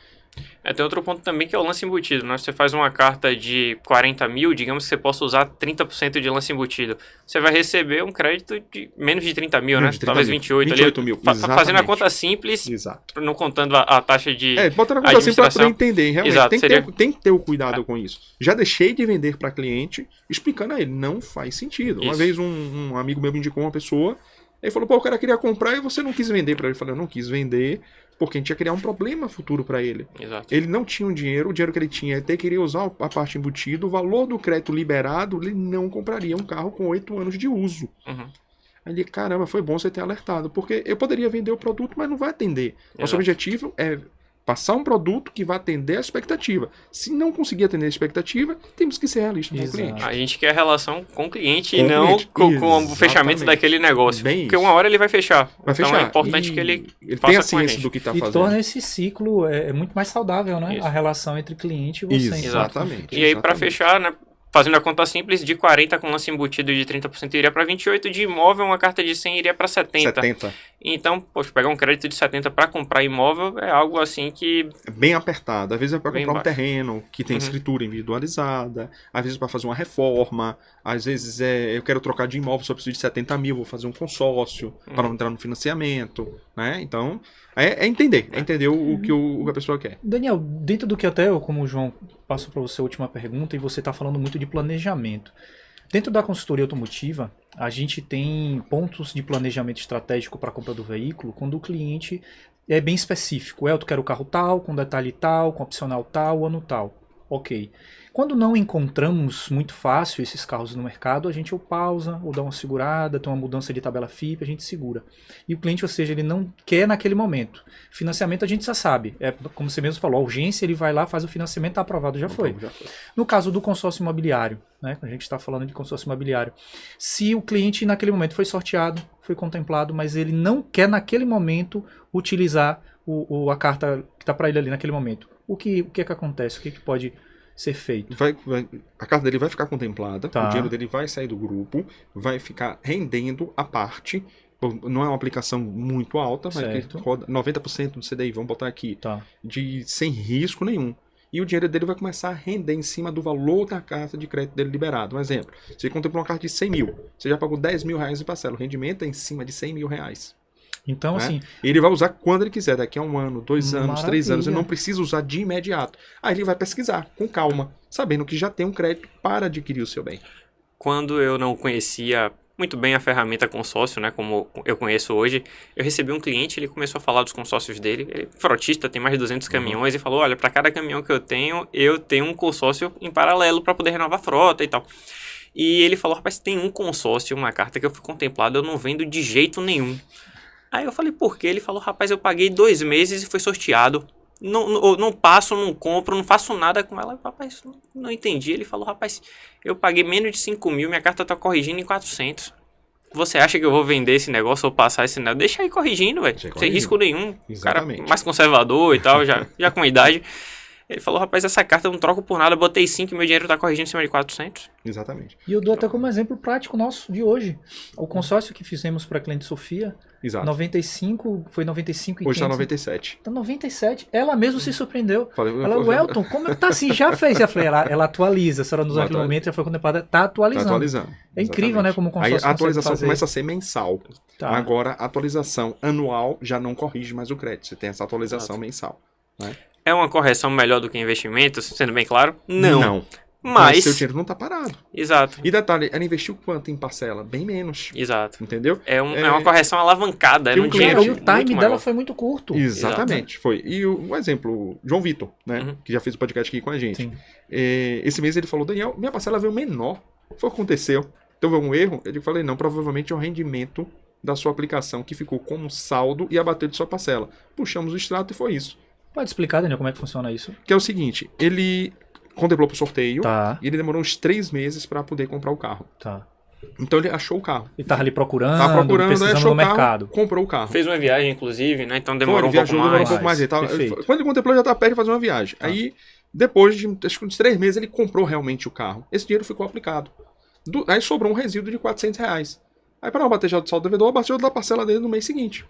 Speaker 1: Tem outro ponto também que é o lance embutido, né? Você faz uma carta de 40 mil, digamos que você possa usar 30% de lance embutido. Você vai receber um crédito de menos de 30 mil, né? Talvez 28
Speaker 3: mil.
Speaker 1: Fazendo a conta simples, não contando a taxa de
Speaker 3: botando a conta simples para entender, realmente. Tem que ter o cuidado com isso. Já deixei de vender para cliente, explicando a ele, não faz sentido. Uma vez um amigo meu me indicou uma pessoa, ele falou, o cara queria comprar e você não quis vender para ele. Eu falei, eu não quis vender porque a gente ia criar um problema futuro para ele.
Speaker 1: Exato.
Speaker 3: Ele não tinha o dinheiro que ele tinha, ele queria usar a parte embutida, o valor do crédito liberado, ele não compraria um carro com 8 anos de uso. Aí ele, caramba, foi bom você ter alertado, porque eu poderia vender o produto, mas não vai atender. Nosso objetivo é passar um produto que vai atender a expectativa. Se não conseguir atender a expectativa, temos que ser realistas com o cliente.
Speaker 1: A gente quer relação com o cliente e não com o fechamento daquele negócio. Porque uma hora ele vai fechar. Então é importante que ele
Speaker 3: tenha a ciência do que está fazendo.
Speaker 2: E torna esse ciclo muito mais saudável, né? A relação entre cliente e você.
Speaker 3: Exatamente.
Speaker 1: E aí, para fechar, né? Fazendo a conta simples, de 40 com lance embutido de 30% iria para 28, de imóvel uma carta de 100 iria para 70. Então, poxa, pegar um crédito de 70 para comprar imóvel é algo assim que...
Speaker 3: bem apertado. Às vezes é para comprar um terreno que tem escritura individualizada, às vezes para fazer uma reforma, às vezes eu quero trocar de imóvel, só preciso de 70 mil, vou fazer um consórcio para não entrar no financiamento, né? Então, é entender o que a pessoa quer.
Speaker 2: Daniel, dentro do que como o João passou para você a última pergunta, e você está falando muito de planejamento. Dentro da consultoria automotiva, a gente tem pontos de planejamento estratégico para a compra do veículo quando o cliente é bem específico. Eu quero o carro tal, com detalhe tal, com opcional tal, ano tal. Ok. Quando não encontramos muito fácil esses carros no mercado, a gente ou pausa, ou dá uma segurada, tem uma mudança de tabela FIP, a gente segura. E o cliente, ou seja, ele não quer naquele momento. Financiamento a gente já sabe. Como você mesmo falou, a urgência, ele vai lá, faz o financiamento, está aprovado, já foi. No caso do consórcio imobiliário, né, quando a gente está falando de consórcio imobiliário, se o cliente naquele momento foi sorteado, foi contemplado, mas ele não quer naquele momento utilizar a carta que está para ele ali naquele momento, o que acontece? O que pode ser feito?
Speaker 3: A carta dele vai ficar contemplada, o dinheiro dele vai sair do grupo, vai ficar rendendo a parte. Não é uma aplicação muito alta, mas que roda 90% do CDI, vamos botar aqui, sem risco nenhum. E o dinheiro dele vai começar a render em cima do valor da carta de crédito dele liberado. Um exemplo, você contemplou uma carta de 100 mil, você já pagou 10 mil reais de parcela, o rendimento é em cima de 100 mil reais.
Speaker 2: Então, assim...
Speaker 3: ele vai usar quando ele quiser, daqui a 1 ano, 2 anos, 3 anos, ele não precisa usar de imediato. Aí ele vai pesquisar, com calma, sabendo que já tem um crédito para adquirir o seu bem.
Speaker 1: Quando eu não conhecia muito bem a ferramenta consórcio, né, como eu conheço hoje, eu recebi um cliente, ele começou a falar dos consórcios dele, ele é frotista, tem mais de 200 caminhões, e falou, olha, para cada caminhão que eu tenho um consórcio em paralelo para poder renovar a frota e tal. E ele falou, rapaz, tem um consórcio, uma carta que eu fui contemplado, eu não vendo de jeito nenhum. Aí eu falei, por quê? Ele falou, rapaz, eu paguei 2 meses e foi sorteado. Não passo, não compro, não faço nada com ela. Rapaz, não entendi. Ele falou, rapaz, eu paguei menos de 5 mil, minha carta tá corrigindo em 400. você acha que eu vou vender esse negócio ou passar esse negócio? Deixa aí corrigindo, velho.
Speaker 3: Deixa aí
Speaker 1: Sem risco nenhum.
Speaker 3: Exatamente.
Speaker 1: Cara mais conservador e tal, já com idade. Ele falou, rapaz, essa carta eu não troco por nada, botei 5 e meu dinheiro tá corrigindo em cima de 400.
Speaker 3: Exatamente.
Speaker 2: E eu dou até como exemplo prático nosso de hoje. O consórcio que fizemos para a cliente Sofia,
Speaker 3: Exato.
Speaker 2: 95, foi 95 e
Speaker 3: Hoje tá
Speaker 2: 500.
Speaker 3: 97.
Speaker 2: Tá 97. Ela mesma se surpreendeu.
Speaker 3: Falei,
Speaker 2: Ela, Welton, como é que tá assim? Já fez? Eu falei, ela atualiza. A senhora nos naquele momento já foi contemplada, tá atualizando.
Speaker 3: Tá atualizando.
Speaker 2: É incrível, né, como o
Speaker 3: Aí
Speaker 2: consórcio
Speaker 3: a atualização
Speaker 2: consegue fazer.
Speaker 3: começa a ser mensal.
Speaker 2: Tá.
Speaker 3: Agora, a atualização anual já não corrige mais o crédito. Você tem essa atualização
Speaker 1: Exato.
Speaker 3: mensal. Né?
Speaker 1: É uma correção melhor do que investimentos, sendo bem claro? Não.
Speaker 3: Mas
Speaker 1: Mas...
Speaker 3: seu dinheiro não tá parado.
Speaker 1: Exato.
Speaker 3: E detalhe, ela investiu quanto em parcela? Bem menos.
Speaker 1: Exato.
Speaker 3: Entendeu?
Speaker 1: É uma correção alavancada, é
Speaker 3: Tem
Speaker 1: um
Speaker 3: um
Speaker 1: dinheiro
Speaker 2: Cara, e o time
Speaker 1: muito
Speaker 2: dela
Speaker 1: maior.
Speaker 2: foi muito curto.
Speaker 3: Exatamente, foi. E um exemplo, o João Vitor, né?
Speaker 1: Uhum.
Speaker 3: Que já fez o podcast aqui com a gente.
Speaker 2: Sim.
Speaker 3: Esse mês ele falou, Daniel, minha parcela veio menor. Foi o que aconteceu. Então houve um erro? Eu falei, não, provavelmente é o rendimento da sua aplicação que ficou como saldo e abateu de sua parcela. Puxamos o extrato e foi isso.
Speaker 2: Pode explicar, Daniel, como é que funciona isso?
Speaker 3: Que é o seguinte, ele contemplou pro sorteio
Speaker 2: Tá,
Speaker 3: e ele demorou uns 3 meses para poder comprar o carro.
Speaker 2: tá.
Speaker 3: Então ele achou o carro.
Speaker 2: Ele tava ali procurando,
Speaker 3: Tava procurando, aí
Speaker 2: pesquisando
Speaker 3: achou
Speaker 2: no
Speaker 3: o carro,
Speaker 2: mercado.
Speaker 3: comprou o carro.
Speaker 1: Fez uma viagem, inclusive, né? Então
Speaker 3: Foi,
Speaker 1: demorou
Speaker 3: ele
Speaker 1: um pouco
Speaker 3: viajou, demorou
Speaker 1: mais.
Speaker 3: um pouco mais. Ele tava,
Speaker 2: Perfeito.
Speaker 3: quando ele contemplou, já tá perto de fazer uma viagem. Aí, depois de acho que uns 3 meses, ele comprou realmente o carro. Esse dinheiro ficou aplicado. Aí sobrou um resíduo de R$400. Aí, para não abater já do saldo do devedor, abateu da parcela dele no mês seguinte.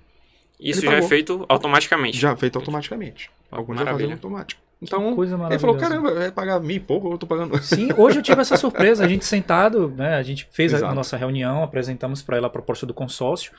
Speaker 1: Isso
Speaker 3: Ele
Speaker 1: já é
Speaker 3: pagou.
Speaker 1: feito automaticamente.
Speaker 3: Já feito automaticamente. Alguns já fazem
Speaker 1: Maravilha.
Speaker 3: automático. Então,
Speaker 2: Coisa
Speaker 3: ele falou,
Speaker 2: maravilhosa.
Speaker 3: caramba, vai pagar 1.000 e pouco, eu tô pagando...
Speaker 2: Sim, hoje eu tive essa surpresa. A gente sentado, né? A gente fez a
Speaker 3: Exato.
Speaker 2: nossa reunião, apresentamos para ela a proposta do consórcio.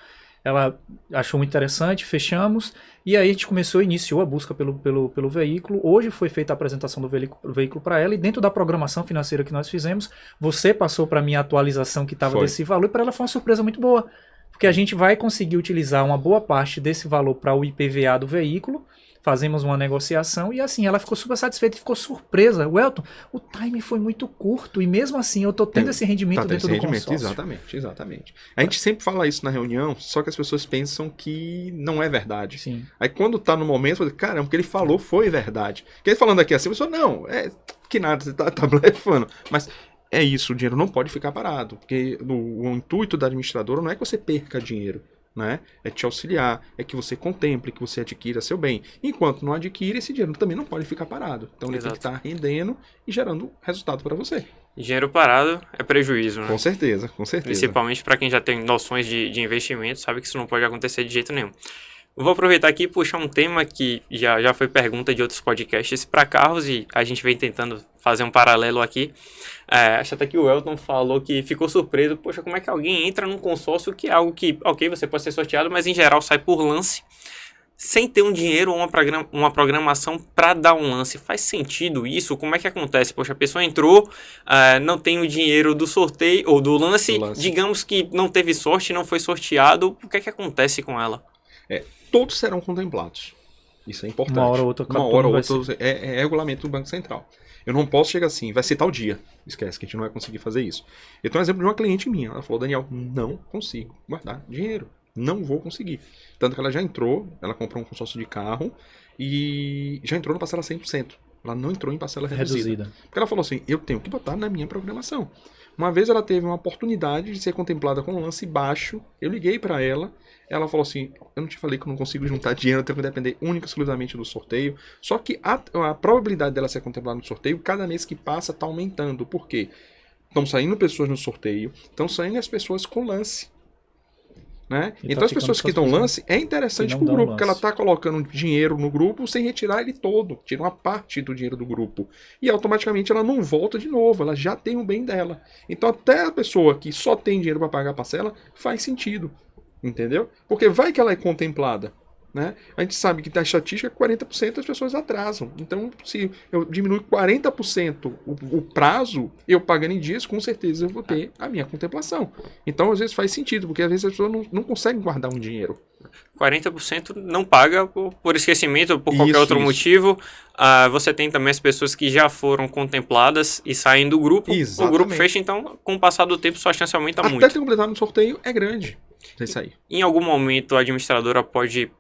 Speaker 2: Ela achou muito interessante, fechamos. E aí a gente iniciou a busca pelo veículo. Hoje foi feita a apresentação do veículo para ela. E dentro da programação financeira que nós fizemos, você passou para mim a atualização que estava
Speaker 3: Foi.
Speaker 2: desse valor. E para ela foi uma surpresa muito boa. Porque a gente vai conseguir utilizar uma boa parte desse valor para o IPVA do veículo. Fazemos uma negociação e assim, ela ficou super satisfeita e ficou surpresa. Welton, o time foi muito curto e mesmo assim eu tô tendo esse rendimento
Speaker 3: tendo
Speaker 2: dentro
Speaker 3: esse
Speaker 2: do consórcio.
Speaker 3: Exatamente. A gente sempre fala isso na reunião, só que as pessoas pensam que não é verdade.
Speaker 2: Sim.
Speaker 3: Aí quando tá no momento, você fala, caramba, o que ele falou foi verdade. Porque ele falando aqui assim, a pessoa, não, que nada, você tá blefando. Mas é isso, o dinheiro não pode ficar parado. Porque o intuito da administradora não é que você perca dinheiro. Né? É te auxiliar, é que você contemple, que você adquira seu bem. Enquanto não adquire, esse dinheiro também não pode ficar parado. Então ele
Speaker 1: Exato.
Speaker 3: tem que estar rendendo e gerando resultado para você.
Speaker 1: Dinheiro parado é prejuízo, né?
Speaker 3: Com certeza, com certeza.
Speaker 1: Principalmente para quem já tem noções de investimento, sabe que isso não pode acontecer de jeito nenhum. Eu vou aproveitar aqui e puxar um tema que já foi pergunta de outros podcasts para carros e a gente vem tentando fazer um paralelo aqui. Acho até que o Welton falou que ficou surpreso. Poxa, como é que alguém entra num consórcio que é algo que, ok, você pode ser sorteado, mas em geral sai por lance, sem ter um dinheiro ou uma programação para dar um lance. Faz sentido isso? Como é que acontece? Poxa, a pessoa entrou, não tem o dinheiro do sorteio ou do lance, digamos que não teve sorte, não foi sorteado. O que é que acontece com ela?
Speaker 3: Todos serão contemplados. Isso é importante.
Speaker 2: Uma hora ou outra,
Speaker 3: é regulamento do Banco Central. Eu não posso chegar assim, vai ser tal dia. Esquece que a gente não vai conseguir fazer isso. Eu tenho um exemplo de uma cliente minha. Ela falou, Daniel, não consigo guardar dinheiro. Não vou conseguir. Tanto que ela já entrou, ela comprou um consórcio de carro e já entrou no parcela 100%. Ela não entrou em parcela reduzida. Porque ela falou assim, eu tenho que botar na minha programação. Uma vez ela teve uma oportunidade de ser contemplada com um lance baixo. Eu liguei para ela. Ela falou assim, eu não te falei que eu não consigo juntar dinheiro, eu tenho que depender única e exclusivamente do sorteio. Só que a probabilidade dela ser contemplada no sorteio, cada mês que passa, está aumentando. Por quê? Estão saindo pessoas no sorteio, estão saindo as pessoas com lance. Né? Então as pessoas que dão lance, é interessante para o grupo, porque ela está colocando dinheiro no grupo sem retirar ele todo. Tira uma parte do dinheiro do grupo. E automaticamente ela não volta de novo, ela já tem o bem dela. Então até a pessoa que só tem dinheiro para pagar a parcela, faz sentido. Entendeu? Porque vai que ela é contemplada. Né? A gente sabe que na estatística 40% das pessoas atrasam. Então, se eu diminuir 40% o prazo, eu pagando em dias, com certeza eu vou ter a minha contemplação. Então, às vezes faz sentido, porque às vezes as pessoas não conseguem guardar um dinheiro.
Speaker 1: 40% não paga por esquecimento ou por qualquer outro motivo. Você tem também as pessoas que já foram contempladas e saem do grupo.
Speaker 3: Exatamente.
Speaker 1: O grupo fecha, então, com o passar do tempo, sua chance aumenta muito.
Speaker 3: Até ter completado no sorteio é grande. É isso aí.
Speaker 1: Em algum momento, a administradora pode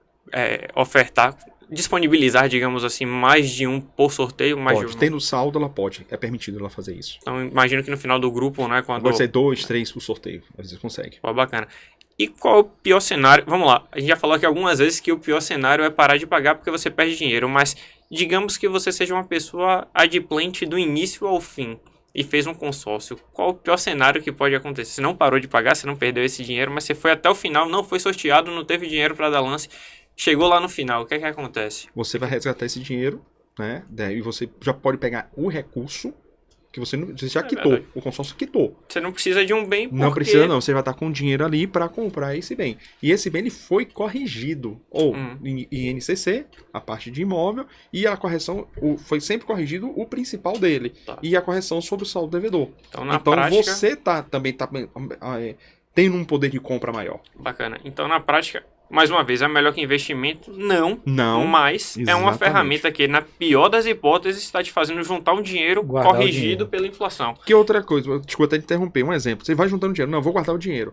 Speaker 1: ofertar disponibilizar, digamos assim, mais de um por sorteio? Mais
Speaker 3: Pode.
Speaker 1: de um?
Speaker 3: Tendo saldo, ela pode. É permitido ela fazer isso.
Speaker 1: Então, imagino que no final do grupo, né? Quando...
Speaker 3: Pode ser 2, 3 por sorteio. Às vezes consegue.
Speaker 1: Pô, bacana. E qual é o pior cenário? Vamos lá, a gente já falou aqui algumas vezes que o pior cenário é parar de pagar porque você perde dinheiro, mas digamos que você seja uma pessoa adimplente do início ao fim e fez um consórcio. Qual o pior cenário que pode acontecer? Você não parou de pagar, você não perdeu esse dinheiro, mas você foi até o final, não foi sorteado, não teve dinheiro para dar lance, chegou lá no final, o que é que acontece?
Speaker 3: Você vai resgatar esse dinheiro, né? E você já pode pegar o recurso que você já quitou.
Speaker 1: Verdade.
Speaker 3: O consórcio quitou.
Speaker 1: Você não precisa de um bem porque...
Speaker 3: Não precisa não, você vai estar com dinheiro ali para comprar esse bem. E esse bem ele foi corrigido, ou em INCC, a parte de imóvel, e a correção, foi sempre corrigido o principal dele,
Speaker 1: Tá.
Speaker 3: e a correção sobre o saldo devedor.
Speaker 1: Então, na
Speaker 3: Então
Speaker 1: prática...
Speaker 3: você também tá tendo um poder de compra maior.
Speaker 1: Bacana. Então, na prática, mais uma vez, é melhor que investimento? Não.
Speaker 3: Não.
Speaker 1: Mas é uma
Speaker 3: Exatamente.
Speaker 1: ferramenta que, na pior das hipóteses, está te fazendo juntar um dinheiro
Speaker 2: Guardar o
Speaker 1: corrigido
Speaker 2: dinheiro.
Speaker 1: pela inflação.
Speaker 3: Que outra coisa, desculpa até interromper, um exemplo. Você vai juntando dinheiro, não, vou guardar o dinheiro.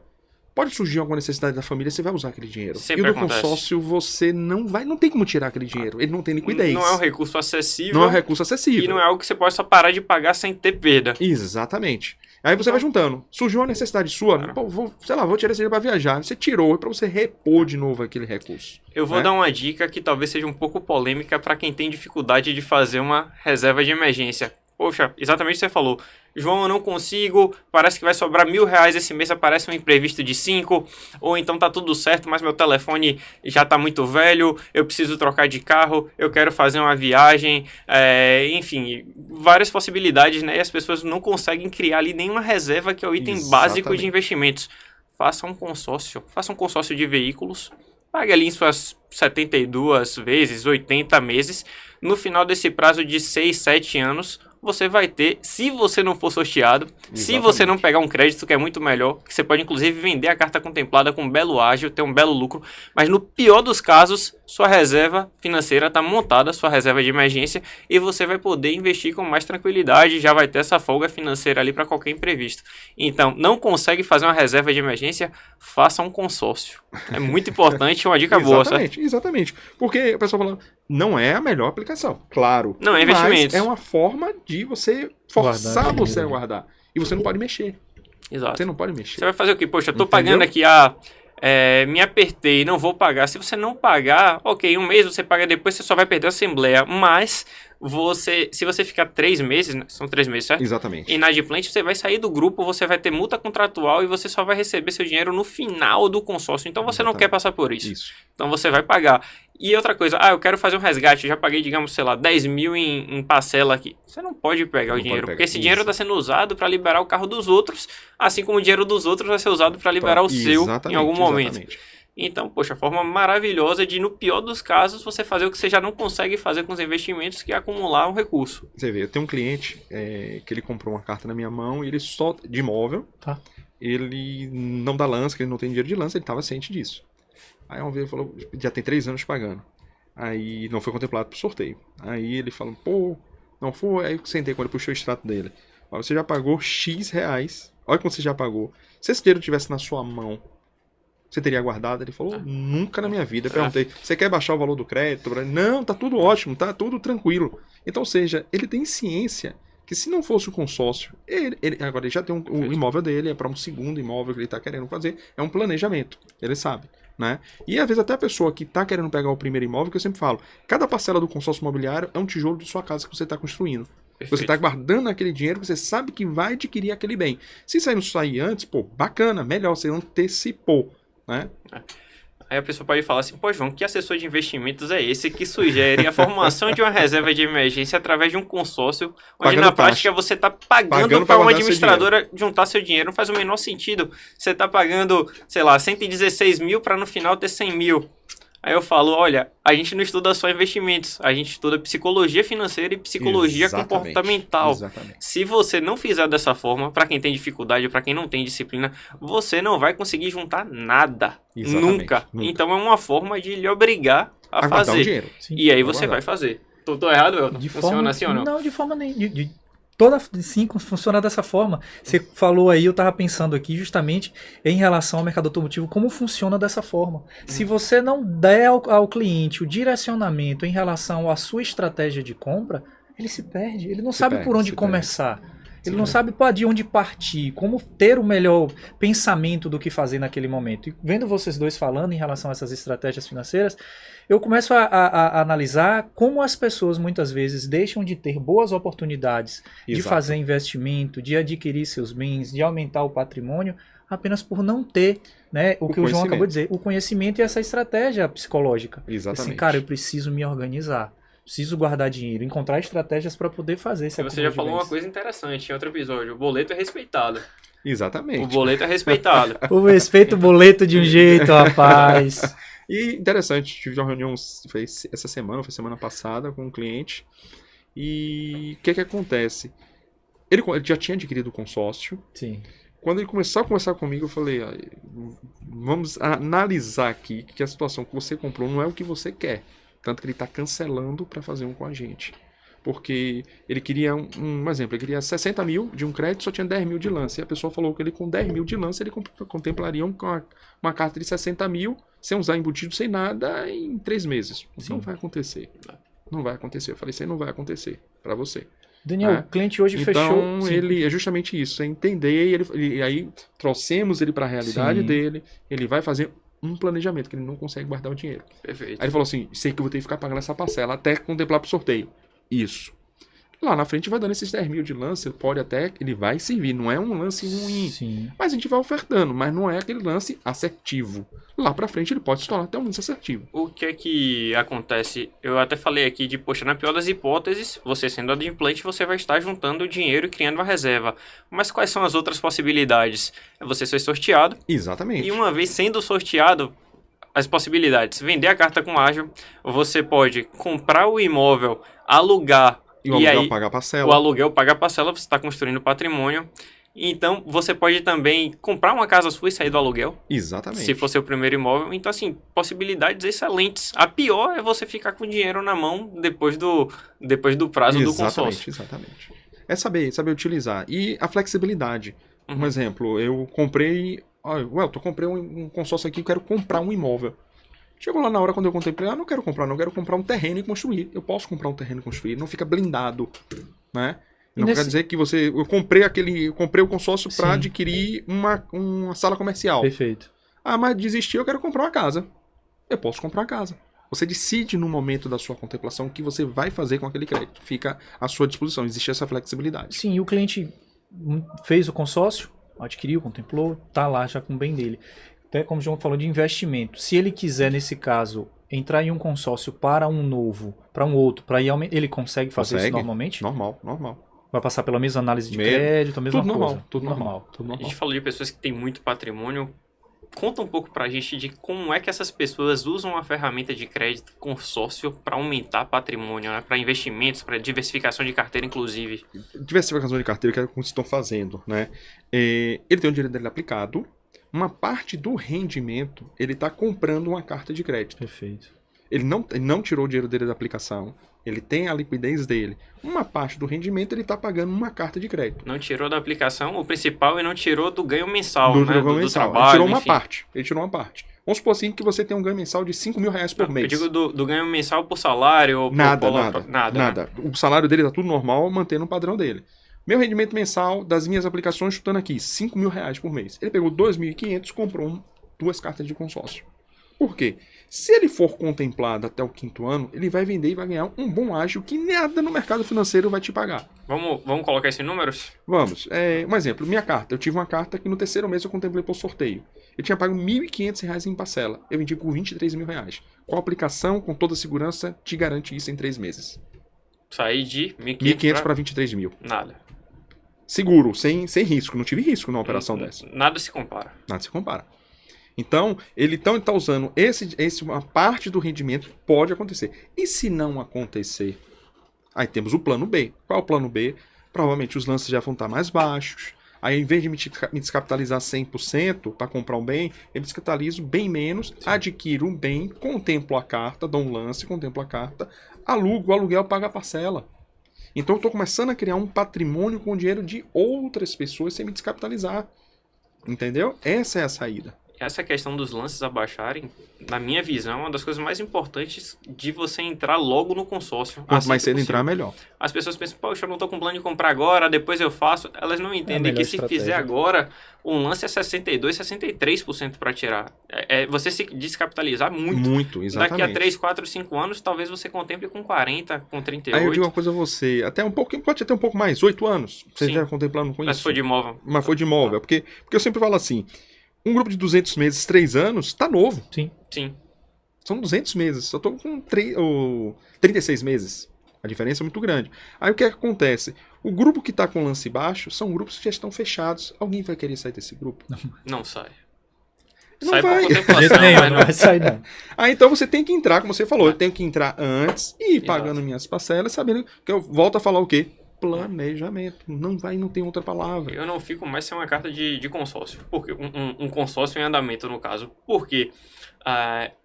Speaker 3: Pode surgir alguma necessidade da família, você vai usar aquele dinheiro.
Speaker 1: Sempre
Speaker 3: e o do
Speaker 1: acontece.
Speaker 3: consórcio, você não tem como tirar aquele dinheiro. Ele não tem liquidez.
Speaker 1: Não é um recurso acessível
Speaker 3: Não é um recurso acessível.
Speaker 1: e não é algo que você possa parar de pagar sem ter perda.
Speaker 3: Exatamente. Aí você vai juntando. Surgiu uma necessidade sua,
Speaker 1: Claro.
Speaker 3: pô, vou tirar esse dinheiro pra viajar. Você tirou pra você repor de novo aquele recurso.
Speaker 1: Eu vou
Speaker 3: né?
Speaker 1: dar uma dica que talvez seja um pouco polêmica para quem tem dificuldade de fazer uma reserva de emergência. Poxa, exatamente o que você falou. João, eu não consigo, parece que vai sobrar R$1.000 esse mês, aparece um imprevisto de 5, ou então tá tudo certo, mas meu telefone já tá muito velho, eu preciso trocar de carro, eu quero fazer uma viagem, enfim, várias possibilidades, né? E as pessoas não conseguem criar ali nenhuma reserva que é o item básico de
Speaker 3: Exatamente.
Speaker 1: investimentos. Faça um consórcio de veículos, pague ali em suas 72 vezes, 80 meses, no final desse prazo de 6, 7 anos, você vai ter, se você não for sorteado, se você não pegar um crédito, que é muito melhor, que você pode inclusive vender a carta contemplada com um belo ágio, ter um belo lucro, mas no pior dos casos, sua reserva financeira está montada, sua reserva de emergência, e você vai poder investir com mais tranquilidade, já vai ter essa folga financeira ali para qualquer imprevisto. Então, não consegue fazer uma reserva de emergência, faça um consórcio. É muito importante, uma dica boa, certo?
Speaker 3: Exatamente. Porque o pessoal fala, não é a melhor aplicação, claro.
Speaker 1: Não é investimentos.
Speaker 3: Mas é uma forma de você forçar
Speaker 2: Guardar
Speaker 3: você a
Speaker 2: dinheiro.
Speaker 3: guardar. E você não pode mexer.
Speaker 1: Exato.
Speaker 3: Você não pode mexer.
Speaker 1: Você vai fazer o quê? Poxa, eu tô
Speaker 3: Entendeu?
Speaker 1: pagando aqui, me apertei, não vou pagar. Se você não pagar, ok, um mês você paga depois, você só vai perder a assembleia. Mas, se você ficar 3 meses, né, são 3 meses, certo?
Speaker 3: Exatamente.
Speaker 1: Inadimplente, você vai sair do grupo, você vai ter multa contratual e você só vai receber seu dinheiro no final do consórcio. Então você não
Speaker 3: Exatamente.
Speaker 1: quer passar por isso.
Speaker 3: Isso.
Speaker 1: Então você vai pagar. E outra coisa, eu quero fazer um resgate, eu já paguei, digamos, sei lá, 10 mil em parcela aqui. Você não pode pegar o
Speaker 3: Não
Speaker 1: dinheiro,
Speaker 3: pode pegar.
Speaker 1: porque esse dinheiro
Speaker 3: Isso.
Speaker 1: está sendo usado para liberar o carro dos outros, assim como o dinheiro dos outros vai ser usado para liberar o seu em algum momento.
Speaker 3: Exatamente.
Speaker 1: Então, poxa, forma maravilhosa de, no pior dos casos, você fazer o que você já não consegue fazer com os investimentos, que é acumular um recurso.
Speaker 3: Você vê, eu tenho um cliente que ele comprou uma carta na minha mão e ele só de imóvel.
Speaker 2: Tá.
Speaker 3: Ele não dá lance, que ele não tem dinheiro de lance, ele estava ciente disso. Aí uma vez ele falou, já tem 3 anos pagando. Aí não foi contemplado por sorteio. Aí ele falou, pô, não foi. Aí eu sentei quando ele puxou o extrato dele. Ó, você já pagou X reais. Olha quanto você já pagou. Se esse dinheiro tivesse na sua mão, você teria guardado? Ele falou, nunca na minha vida. Eu perguntei, você quer baixar o valor do crédito? Não, tá tudo ótimo, tá tudo tranquilo. Então, ou seja, ele tem ciência que se não fosse o consórcio, agora ele já tem o imóvel dele, é para um segundo imóvel que ele está querendo fazer, é um planejamento, ele sabe, né? E às vezes até a pessoa que está querendo pegar o primeiro imóvel, que eu sempre falo, cada parcela do consórcio imobiliário é um tijolo de sua casa que você está construindo.
Speaker 1: Perfeito.
Speaker 3: Você está guardando aquele dinheiro que você sabe que vai adquirir aquele bem. Se isso aí não sair antes, pô, bacana, melhor, você antecipou, né?
Speaker 1: Aí a pessoa pode falar assim, pô, João, que assessor de investimentos é esse que sugere a formação de uma reserva de emergência através de um consórcio, onde
Speaker 3: Pagando
Speaker 1: na prática
Speaker 3: taxa.
Speaker 1: você está
Speaker 3: Pagando
Speaker 1: pagando
Speaker 3: pra
Speaker 1: para uma
Speaker 3: guardar seu
Speaker 1: administradora juntar seu dinheiro? Não faz o menor sentido. Você está pagando, sei lá, 116 mil para no final ter 100 mil. Aí eu falo, olha, a gente não estuda só investimentos, a gente estuda psicologia financeira e psicologia
Speaker 3: Exatamente.
Speaker 1: comportamental.
Speaker 3: Exatamente.
Speaker 1: Se você não fizer dessa forma, para quem tem dificuldade, para quem não tem disciplina, você não vai conseguir juntar nada.
Speaker 3: Exatamente,
Speaker 1: Nunca.
Speaker 3: nunca.
Speaker 1: Então é uma forma de lhe obrigar a
Speaker 3: Guardar o
Speaker 1: fazer.
Speaker 3: dinheiro.
Speaker 2: Sim.
Speaker 1: E aí
Speaker 3: Pra
Speaker 1: você
Speaker 3: guardar.
Speaker 1: vai fazer. Tô errado, Elton?
Speaker 2: De
Speaker 1: Funciona
Speaker 2: forma,
Speaker 1: assim ou não?
Speaker 2: Não, de forma nem. Sim, funciona dessa forma. Você falou aí, eu estava pensando aqui justamente em relação ao mercado automotivo, como funciona dessa forma. Se você não der ao cliente o direcionamento em relação à sua estratégia de compra, ele se perde, ele não sabe por onde começar. Ele não sabe de onde partir, como ter o melhor pensamento do que fazer naquele momento. E vendo vocês dois falando em relação a essas estratégias financeiras, eu começo a analisar como as pessoas muitas vezes deixam de ter boas oportunidades de fazer investimento, de adquirir seus bens, de aumentar o patrimônio, apenas por não ter, né, o que o João acabou de dizer, o conhecimento e essa estratégia psicológica.
Speaker 3: Exatamente.
Speaker 2: Assim, cara, eu preciso me organizar. Preciso guardar dinheiro, encontrar estratégias para poder fazer esse
Speaker 1: Você já falou uma coisa interessante em outro episódio. O boleto é respeitado.
Speaker 3: Exatamente.
Speaker 1: O boleto é respeitado.
Speaker 2: O respeito o boleto de um jeito, rapaz.
Speaker 3: E interessante, tive uma reunião essa semana, foi semana passada, com um cliente. E o que acontece? Ele já tinha adquirido o consórcio.
Speaker 2: Sim.
Speaker 3: Quando ele começou a conversar comigo, eu falei, vamos analisar aqui que a situação que você comprou não é o que você quer. Tanto que ele está cancelando para fazer um com a gente. Porque ele queria, um exemplo, ele queria 60 mil de um crédito, só tinha 10 mil de lance. E a pessoa falou que ele com 10 mil de lance, ele contemplaria uma carta de 60 mil, sem usar embutido, sem nada, em 3 meses. Isso não vai acontecer. Não vai acontecer. Eu falei, isso aí não vai acontecer para você.
Speaker 2: Daniel, o cliente hoje fechou...
Speaker 3: Então, ele é justamente isso, é entender, e aí trouxemos ele para a realidade dele, ele vai fazer um planejamento, que ele não consegue guardar o dinheiro.
Speaker 1: Perfeito.
Speaker 3: Aí ele falou assim, sei que eu vou ter que ficar pagando essa parcela até contemplar pro sorteio. Isso. Lá na frente vai dando esses 10 mil de lance, ele vai servir, não é um lance ruim.
Speaker 2: Sim.
Speaker 3: Mas a gente vai ofertando, mas não é aquele lance assertivo. Lá pra frente ele pode se tornar até um lance assertivo.
Speaker 1: O que é que acontece? Eu até falei aqui de, poxa, na pior das hipóteses, você sendo adimplente, você vai estar juntando dinheiro e criando uma reserva. Mas quais são as outras possibilidades? É você ser sorteado.
Speaker 3: Exatamente.
Speaker 1: E uma vez sendo sorteado, as possibilidades. Vender a carta com ágio, você pode comprar o imóvel, alugar.
Speaker 3: E o aluguel pagar parcela.
Speaker 1: O aluguel pagar parcela, você está construindo patrimônio. Então, você pode também comprar uma casa sua e sair do aluguel.
Speaker 3: Exatamente.
Speaker 1: Se for seu primeiro imóvel. Então, assim, possibilidades excelentes. A pior é você ficar com dinheiro na mão depois do prazo do consórcio.
Speaker 3: Exatamente. É saber utilizar. E a flexibilidade. Um exemplo, eu comprei... eu comprei um consórcio aqui, eu quero comprar um imóvel. Chegou lá na hora quando eu contemplei, não quero comprar, não, eu quero comprar um terreno e construir. Eu posso comprar um terreno e construir, não fica blindado, né? Não quer dizer que eu comprei o consórcio para adquirir uma sala comercial.
Speaker 2: Perfeito.
Speaker 3: Mas desisti, eu quero comprar uma casa. Eu posso comprar a casa. Você decide no momento da sua contemplação o que você vai fazer com aquele crédito. Fica à sua disposição, existe essa flexibilidade.
Speaker 2: Sim, e o cliente fez o consórcio, adquiriu, contemplou, tá lá já com o bem dele. Até como o João falou de investimento. Se ele quiser, nesse caso, entrar em um consórcio para um novo, para um outro, para ir ele consegue fazer isso normalmente?
Speaker 3: Normal.
Speaker 2: Vai passar pela mesma análise de crédito, a mesma coisa?
Speaker 3: Tudo normal.
Speaker 1: A gente falou de pessoas que têm muito patrimônio. Conta um pouco pra gente de como é que essas pessoas usam a ferramenta de crédito consórcio para aumentar patrimônio, né? Para investimentos, para diversificação de carteira, inclusive.
Speaker 3: Diversificação de carteira, que é o que vocês estão fazendo, né? Ele tem o dinheiro dele aplicado. Uma parte do rendimento, ele está comprando uma carta de crédito.
Speaker 2: Perfeito.
Speaker 3: Ele não tirou o dinheiro dele da aplicação. Ele tem a liquidez dele. Uma parte do rendimento, ele está pagando uma carta de crédito.
Speaker 1: Não tirou da aplicação o principal e não tirou do ganho mensal,
Speaker 3: do
Speaker 1: trabalho.
Speaker 3: Ele tirou uma parte. Vamos supor assim que você tem um ganho mensal de 5 mil reais por mês.
Speaker 1: Eu digo do ganho mensal por salário ou
Speaker 3: nada.
Speaker 1: Né?
Speaker 3: O salário dele está tudo normal, mantendo o padrão dele. Meu rendimento mensal das minhas aplicações, chutando aqui, 5 mil reais por mês. Ele pegou 2.500, comprou 2 cartas de consórcio. Por quê? Se ele for contemplado até o 5º ano, ele vai vender e vai ganhar um bom ágio que nada no mercado financeiro vai te pagar.
Speaker 1: Vamos colocar isso em números?
Speaker 3: Vamos. Um exemplo, minha carta. Eu tive uma carta que no 3º mês eu contemplei por sorteio. Eu tinha pago R$ 1.500 em parcela. Eu vendi por R$23 mil. Com a aplicação, com toda a segurança, te garante isso em 3 meses.
Speaker 1: Saí de
Speaker 3: 1.500 para 23 mil.
Speaker 1: Nada.
Speaker 3: Seguro, sem risco. Não tive risco numa operação dessa.
Speaker 1: Nada se compara.
Speaker 3: Nada se compara. Então, ele está usando uma parte do rendimento, pode acontecer. E se não acontecer? Aí temos o plano B. Qual é o plano B? Provavelmente os lances já vão estar mais baixos. Aí, em vez de me descapitalizar 100% para comprar um bem, eu descapitalizo bem menos, adquiro um bem, contemplo a carta, dou um lance, contemplo a carta, alugo, o aluguel paga a parcela. Então eu estou começando a criar um patrimônio com o dinheiro de outras pessoas sem me descapitalizar. Entendeu? Essa é a saída.
Speaker 1: Essa questão dos lances abaixarem, na minha visão, é uma das coisas mais importantes de você entrar logo no consórcio.
Speaker 3: Quanto mais
Speaker 1: que
Speaker 3: cedo
Speaker 1: possível.
Speaker 3: entrar, melhor.
Speaker 1: As pessoas pensam, poxa, eu não tô com plano de comprar agora, depois eu faço. Elas não entendem que se fizer agora, um lance é 62%, 63% para tirar. É você se descapitalizar muito.
Speaker 3: Muito, exatamente.
Speaker 1: Daqui a 3, 4, 5 anos, talvez você contemple com 40, com 38.
Speaker 3: Aí eu digo uma coisa a você, até um pouco, pode até um pouco mais, 8 anos, você
Speaker 1: Sim.
Speaker 3: já contemplando com
Speaker 1: Mas
Speaker 3: isso.
Speaker 1: foi de imóvel.
Speaker 3: Mas foi de imóvel, porque eu sempre falo assim, um grupo de 200 meses, 3 anos, tá novo.
Speaker 2: Sim.
Speaker 1: Sim.
Speaker 3: São 200 meses, só tô com 36 meses. A diferença é muito grande. Aí o que é que acontece? O grupo que tá com lance baixo são grupos que já estão fechados. Alguém vai querer sair desse grupo?
Speaker 1: Não sai.
Speaker 3: Não
Speaker 1: Sai
Speaker 3: vai.
Speaker 1: por
Speaker 2: De jeito
Speaker 1: contemplação,
Speaker 2: nenhum,
Speaker 1: mas
Speaker 2: não vai sair não.
Speaker 3: Aí então você tem que entrar, como você falou, eu tenho que entrar antes e ir pagando
Speaker 1: Exato.
Speaker 3: minhas parcelas, sabendo que eu volto a falar o quê? Planejamento. Não tem outra palavra.
Speaker 1: Eu não fico mais sem uma carta de consórcio. Porque um consórcio em andamento, no caso. Porque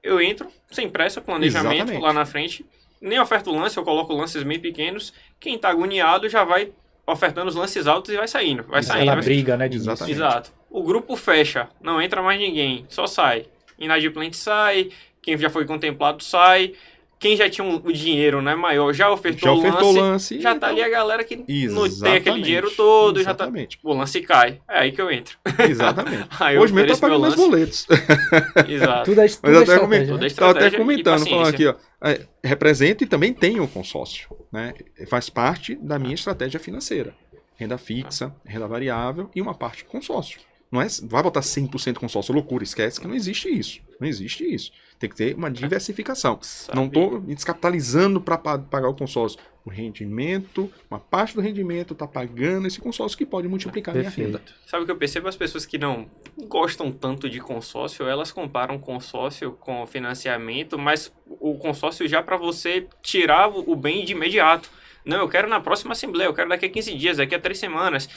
Speaker 1: eu entro sem pressa, planejamento
Speaker 3: Exatamente.
Speaker 1: lá na frente. Nem oferto lance, eu coloco lances bem pequenos. Quem tá agoniado já vai ofertando os lances altos e vai saindo. Vai saindo.
Speaker 2: Aquela
Speaker 1: vai-
Speaker 2: briga, né, de
Speaker 3: Exatamente.
Speaker 1: Exato. O grupo fecha, não entra mais ninguém, só sai. Inadimplente sai, quem já foi contemplado sai. Quem já tinha o dinheiro, né, maior, já ofertou
Speaker 3: Já
Speaker 1: o
Speaker 3: ofertou
Speaker 1: lance.
Speaker 3: o lance.
Speaker 1: Já tá
Speaker 3: então-
Speaker 1: ali a galera que não tem aquele
Speaker 3: Exatamente.
Speaker 1: dinheiro todo, já tá.
Speaker 3: Exatamente.
Speaker 1: O lance cai. É aí que eu entro.
Speaker 3: Exatamente.
Speaker 1: Aí eu
Speaker 3: Hoje mesmo eu tô
Speaker 1: ofereço meu
Speaker 3: pagando meus
Speaker 1: lance.
Speaker 3: boletos.
Speaker 1: Exato.
Speaker 2: Tudo é, tudo
Speaker 3: Mas
Speaker 2: é
Speaker 3: até
Speaker 2: estratégia,
Speaker 1: Tudo é
Speaker 2: né?
Speaker 3: Estava até
Speaker 1: estratégia e
Speaker 3: comentando, falando aqui,
Speaker 1: paciência.
Speaker 3: ó. Represento e também tenho um consórcio. Né? Faz parte da minha estratégia financeira. Renda fixa, renda variável e uma parte consórcio. Não vai botar 100% consórcio, loucura, esquece que não existe isso. Não existe isso. Tem que ter uma diversificação.
Speaker 1: Sabe?
Speaker 3: Não estou me descapitalizando para pagar o consórcio. O rendimento, uma parte do rendimento está pagando esse consórcio que pode multiplicar a minha renda.
Speaker 2: Perfeito.
Speaker 1: Sabe o que eu percebo? As pessoas que não gostam tanto de consórcio, elas comparam consórcio com financiamento, mas o consórcio já para você tirar o bem de imediato. Não, eu quero na próxima assembleia, eu quero daqui a 15 dias, daqui a 3 semanas.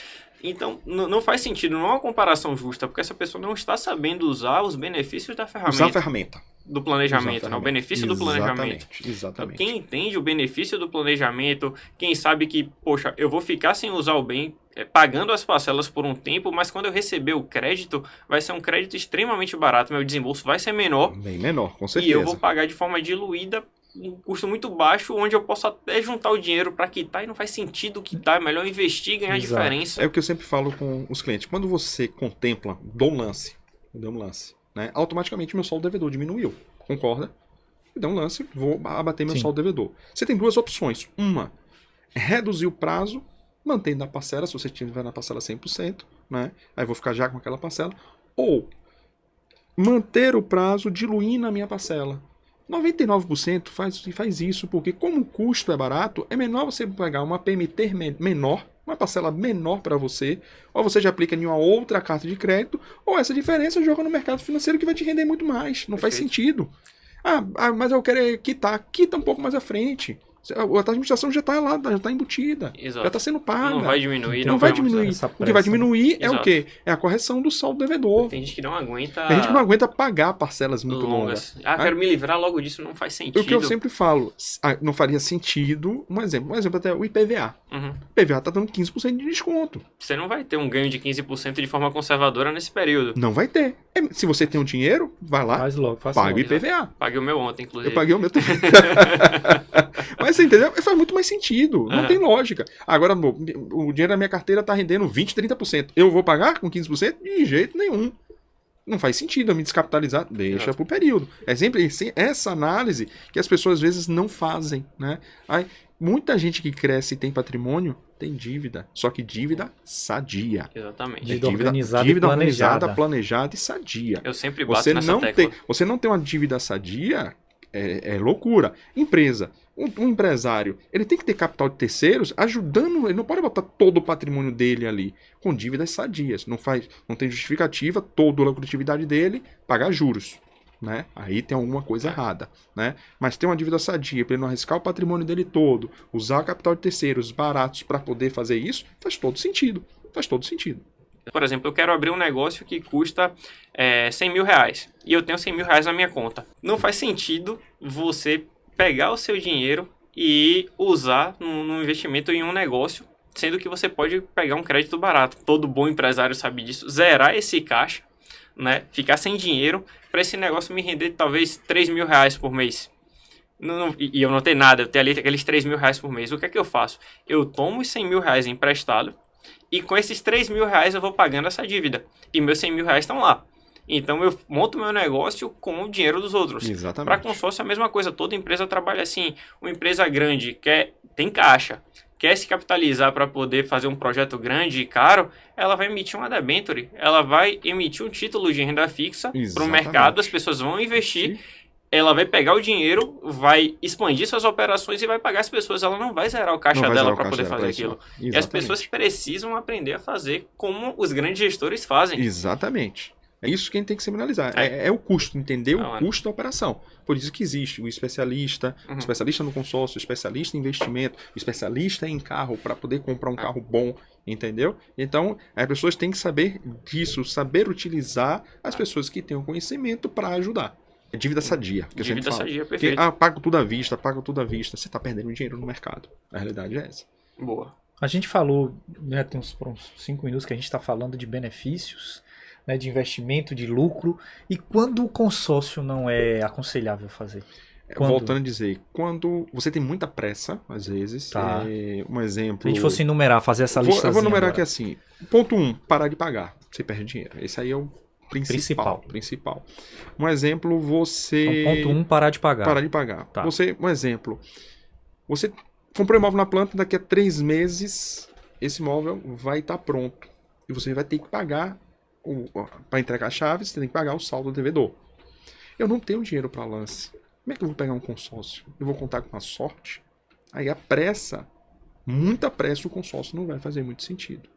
Speaker 1: Então, não faz sentido, não é uma comparação justa, porque essa pessoa não está sabendo usar os benefícios da ferramenta.
Speaker 3: Usar a ferramenta.
Speaker 1: Do planejamento,
Speaker 3: Usar a
Speaker 1: né? O
Speaker 3: ferramenta.
Speaker 1: benefício do planejamento. Então,
Speaker 3: Exatamente.
Speaker 1: quem entende o benefício do planejamento, quem sabe que, poxa, eu vou ficar sem usar o bem, pagando as parcelas por um tempo, mas quando eu receber o crédito, vai ser um crédito extremamente barato, meu desembolso vai ser menor
Speaker 3: Bem menor, com
Speaker 1: e
Speaker 3: certeza.
Speaker 1: eu vou pagar de forma diluída um custo muito baixo, onde eu posso até juntar o dinheiro para quitar e não faz sentido quitar, é melhor investir e ganhar
Speaker 2: Exato.
Speaker 1: diferença.
Speaker 3: É o que eu sempre falo com os clientes. Quando você contempla, dou um lance, né? Automaticamente meu saldo devedor diminuiu. Concorda? Deu um lance, vou abater meu
Speaker 2: Sim.
Speaker 3: saldo devedor. Você tem duas opções. Uma, reduzir o prazo, mantendo a parcela, se você tiver na parcela 100%, né? Aí eu vou ficar já com aquela parcela. Ou manter o prazo diluindo a minha parcela. 99% faz isso, porque como o custo é barato, é menor você pegar uma PMT menor, uma parcela menor para você, ou você já aplica em uma outra carta de crédito, ou essa diferença joga no mercado financeiro que vai te render muito mais. Não faz
Speaker 1: Perfeito.
Speaker 3: sentido. Mas eu quero quitar. Quita um pouco mais à frente. A administração já está lá, já está embutida.
Speaker 1: Exato.
Speaker 3: Já está sendo paga.
Speaker 1: Não vai diminuir,
Speaker 3: Não vai
Speaker 1: aumentar.
Speaker 3: diminuir.
Speaker 2: essa
Speaker 3: O que vai
Speaker 2: pressa.
Speaker 3: diminuir é o
Speaker 1: Exato.
Speaker 3: quê? É a correção do saldo devedor.
Speaker 1: Tem gente que não aguenta
Speaker 3: Tem gente que não aguenta pagar parcelas muito longas.
Speaker 1: longas. Quero me livrar logo disso, não faz sentido.
Speaker 3: O que eu sempre falo, não faria sentido, um exemplo até o IPVA.
Speaker 1: Uhum.
Speaker 3: O IPVA está dando 15% de desconto.
Speaker 1: Você não vai ter um ganho de 15% de forma conservadora nesse período.
Speaker 3: Não vai ter. Se você tem o dinheiro, vai lá,
Speaker 2: Faz logo, faz
Speaker 3: paga o
Speaker 2: logo.
Speaker 3: IPVA.
Speaker 1: Paguei o meu ontem,
Speaker 3: Eu
Speaker 1: inclusive.
Speaker 3: paguei o meu também. Mas você entendeu? Faz muito mais sentido. Não
Speaker 1: Aham.
Speaker 3: tem lógica. Agora, o dinheiro da minha carteira está rendendo 20%, 30%. Eu vou pagar com 15%? De jeito nenhum. Não faz sentido eu me descapitalizar. Deixa
Speaker 1: Exato.
Speaker 3: pro período. É sempre essa análise que as pessoas às vezes não fazem, né? Aí, muita gente que cresce e tem patrimônio tem dívida. Só que dívida sadia.
Speaker 1: Exatamente.
Speaker 2: Dívida organizada e
Speaker 3: organizada,
Speaker 2: planejada.
Speaker 3: planejada e sadia.
Speaker 1: Eu sempre bato
Speaker 3: Você
Speaker 1: nessa
Speaker 3: não,
Speaker 1: tecla.
Speaker 3: você não tem uma dívida sadia, é loucura. Empresa, um empresário, ele tem que ter capital de terceiros ajudando, ele não pode botar todo o patrimônio dele ali com dívidas sadias. Não tem justificativa, toda a lucratividade dele pagar juros. Né? Aí tem alguma coisa errada, né? Mas tem uma dívida sadia para ele não arriscar o patrimônio dele todo, usar capital de terceiros baratos para poder fazer isso, faz todo sentido. Faz todo sentido.
Speaker 1: Por exemplo, eu quero abrir um negócio que custa 100 mil reais e eu tenho 100 mil reais na minha conta. Não faz sentido você pegar o seu dinheiro e usar no investimento em um negócio, sendo que você pode pegar um crédito barato. Todo bom empresário sabe disso. Zerar esse caixa, né? Ficar sem dinheiro para esse negócio me render talvez R$3.000 por mês. E eu não tenho nada, eu tenho ali aqueles R$3.000 por mês. O que é que eu faço? Eu tomo os R$100.000 emprestado e com esses R$3.000 eu vou pagando essa dívida. E meus R$100.000 estão lá. Então eu monto meu negócio com o dinheiro dos outros.
Speaker 3: Exatamente.
Speaker 1: Para consórcio é a mesma coisa. Toda empresa trabalha assim. Uma empresa grande tem caixa, quer se capitalizar para poder fazer um projeto grande e caro, ela vai emitir uma debenture. Ela vai emitir um título de renda fixa para o mercado. As pessoas vão investir. Ela vai pegar o dinheiro, vai expandir suas operações e vai pagar as pessoas. Ela não vai zerar o caixa dela para poder fazer aquilo. E as pessoas precisam aprender a fazer como os grandes gestores fazem.
Speaker 3: Exatamente. É isso que a gente tem que seminalizar. É o custo, entender o custo da operação. Por isso que existe o especialista, o especialista no consórcio, o especialista em investimento, o especialista em carro para poder comprar um carro bom, entendeu? Então, as pessoas têm que saber disso, saber utilizar as pessoas que têm o conhecimento para ajudar. É dívida sadia. Que
Speaker 1: dívida sadia,
Speaker 3: porque,
Speaker 1: perfeito.
Speaker 3: pago tudo à vista, pago tudo à vista. Você está perdendo dinheiro no mercado. A realidade é essa.
Speaker 1: Boa.
Speaker 2: A gente falou, né, tem uns 5 minutos que a gente está falando de benefícios, né, de investimento, de lucro. E quando o consórcio não é aconselhável fazer?
Speaker 3: Voltando a dizer, quando você tem muita pressa, às vezes, um exemplo...
Speaker 2: Se a gente fosse enumerar, fazer essa lista.
Speaker 3: Eu vou numerar aqui assim. Ponto 1, parar de pagar. Você perde dinheiro. Esse aí é o principal. Um exemplo, você...
Speaker 2: Então, ponto 1, parar de pagar.
Speaker 3: Parar de pagar.
Speaker 2: Tá.
Speaker 3: Um exemplo. Você comprou um imóvel na planta, daqui a 3 meses, esse imóvel vai estar pronto. E você vai ter que pagar, para entregar a chave, você tem que pagar o saldo do devedor. Eu não tenho dinheiro para lance. Como é que eu vou pegar um consórcio? Eu vou contar com a sorte? Aí a pressa, muita pressa, o consórcio não vai fazer muito sentido.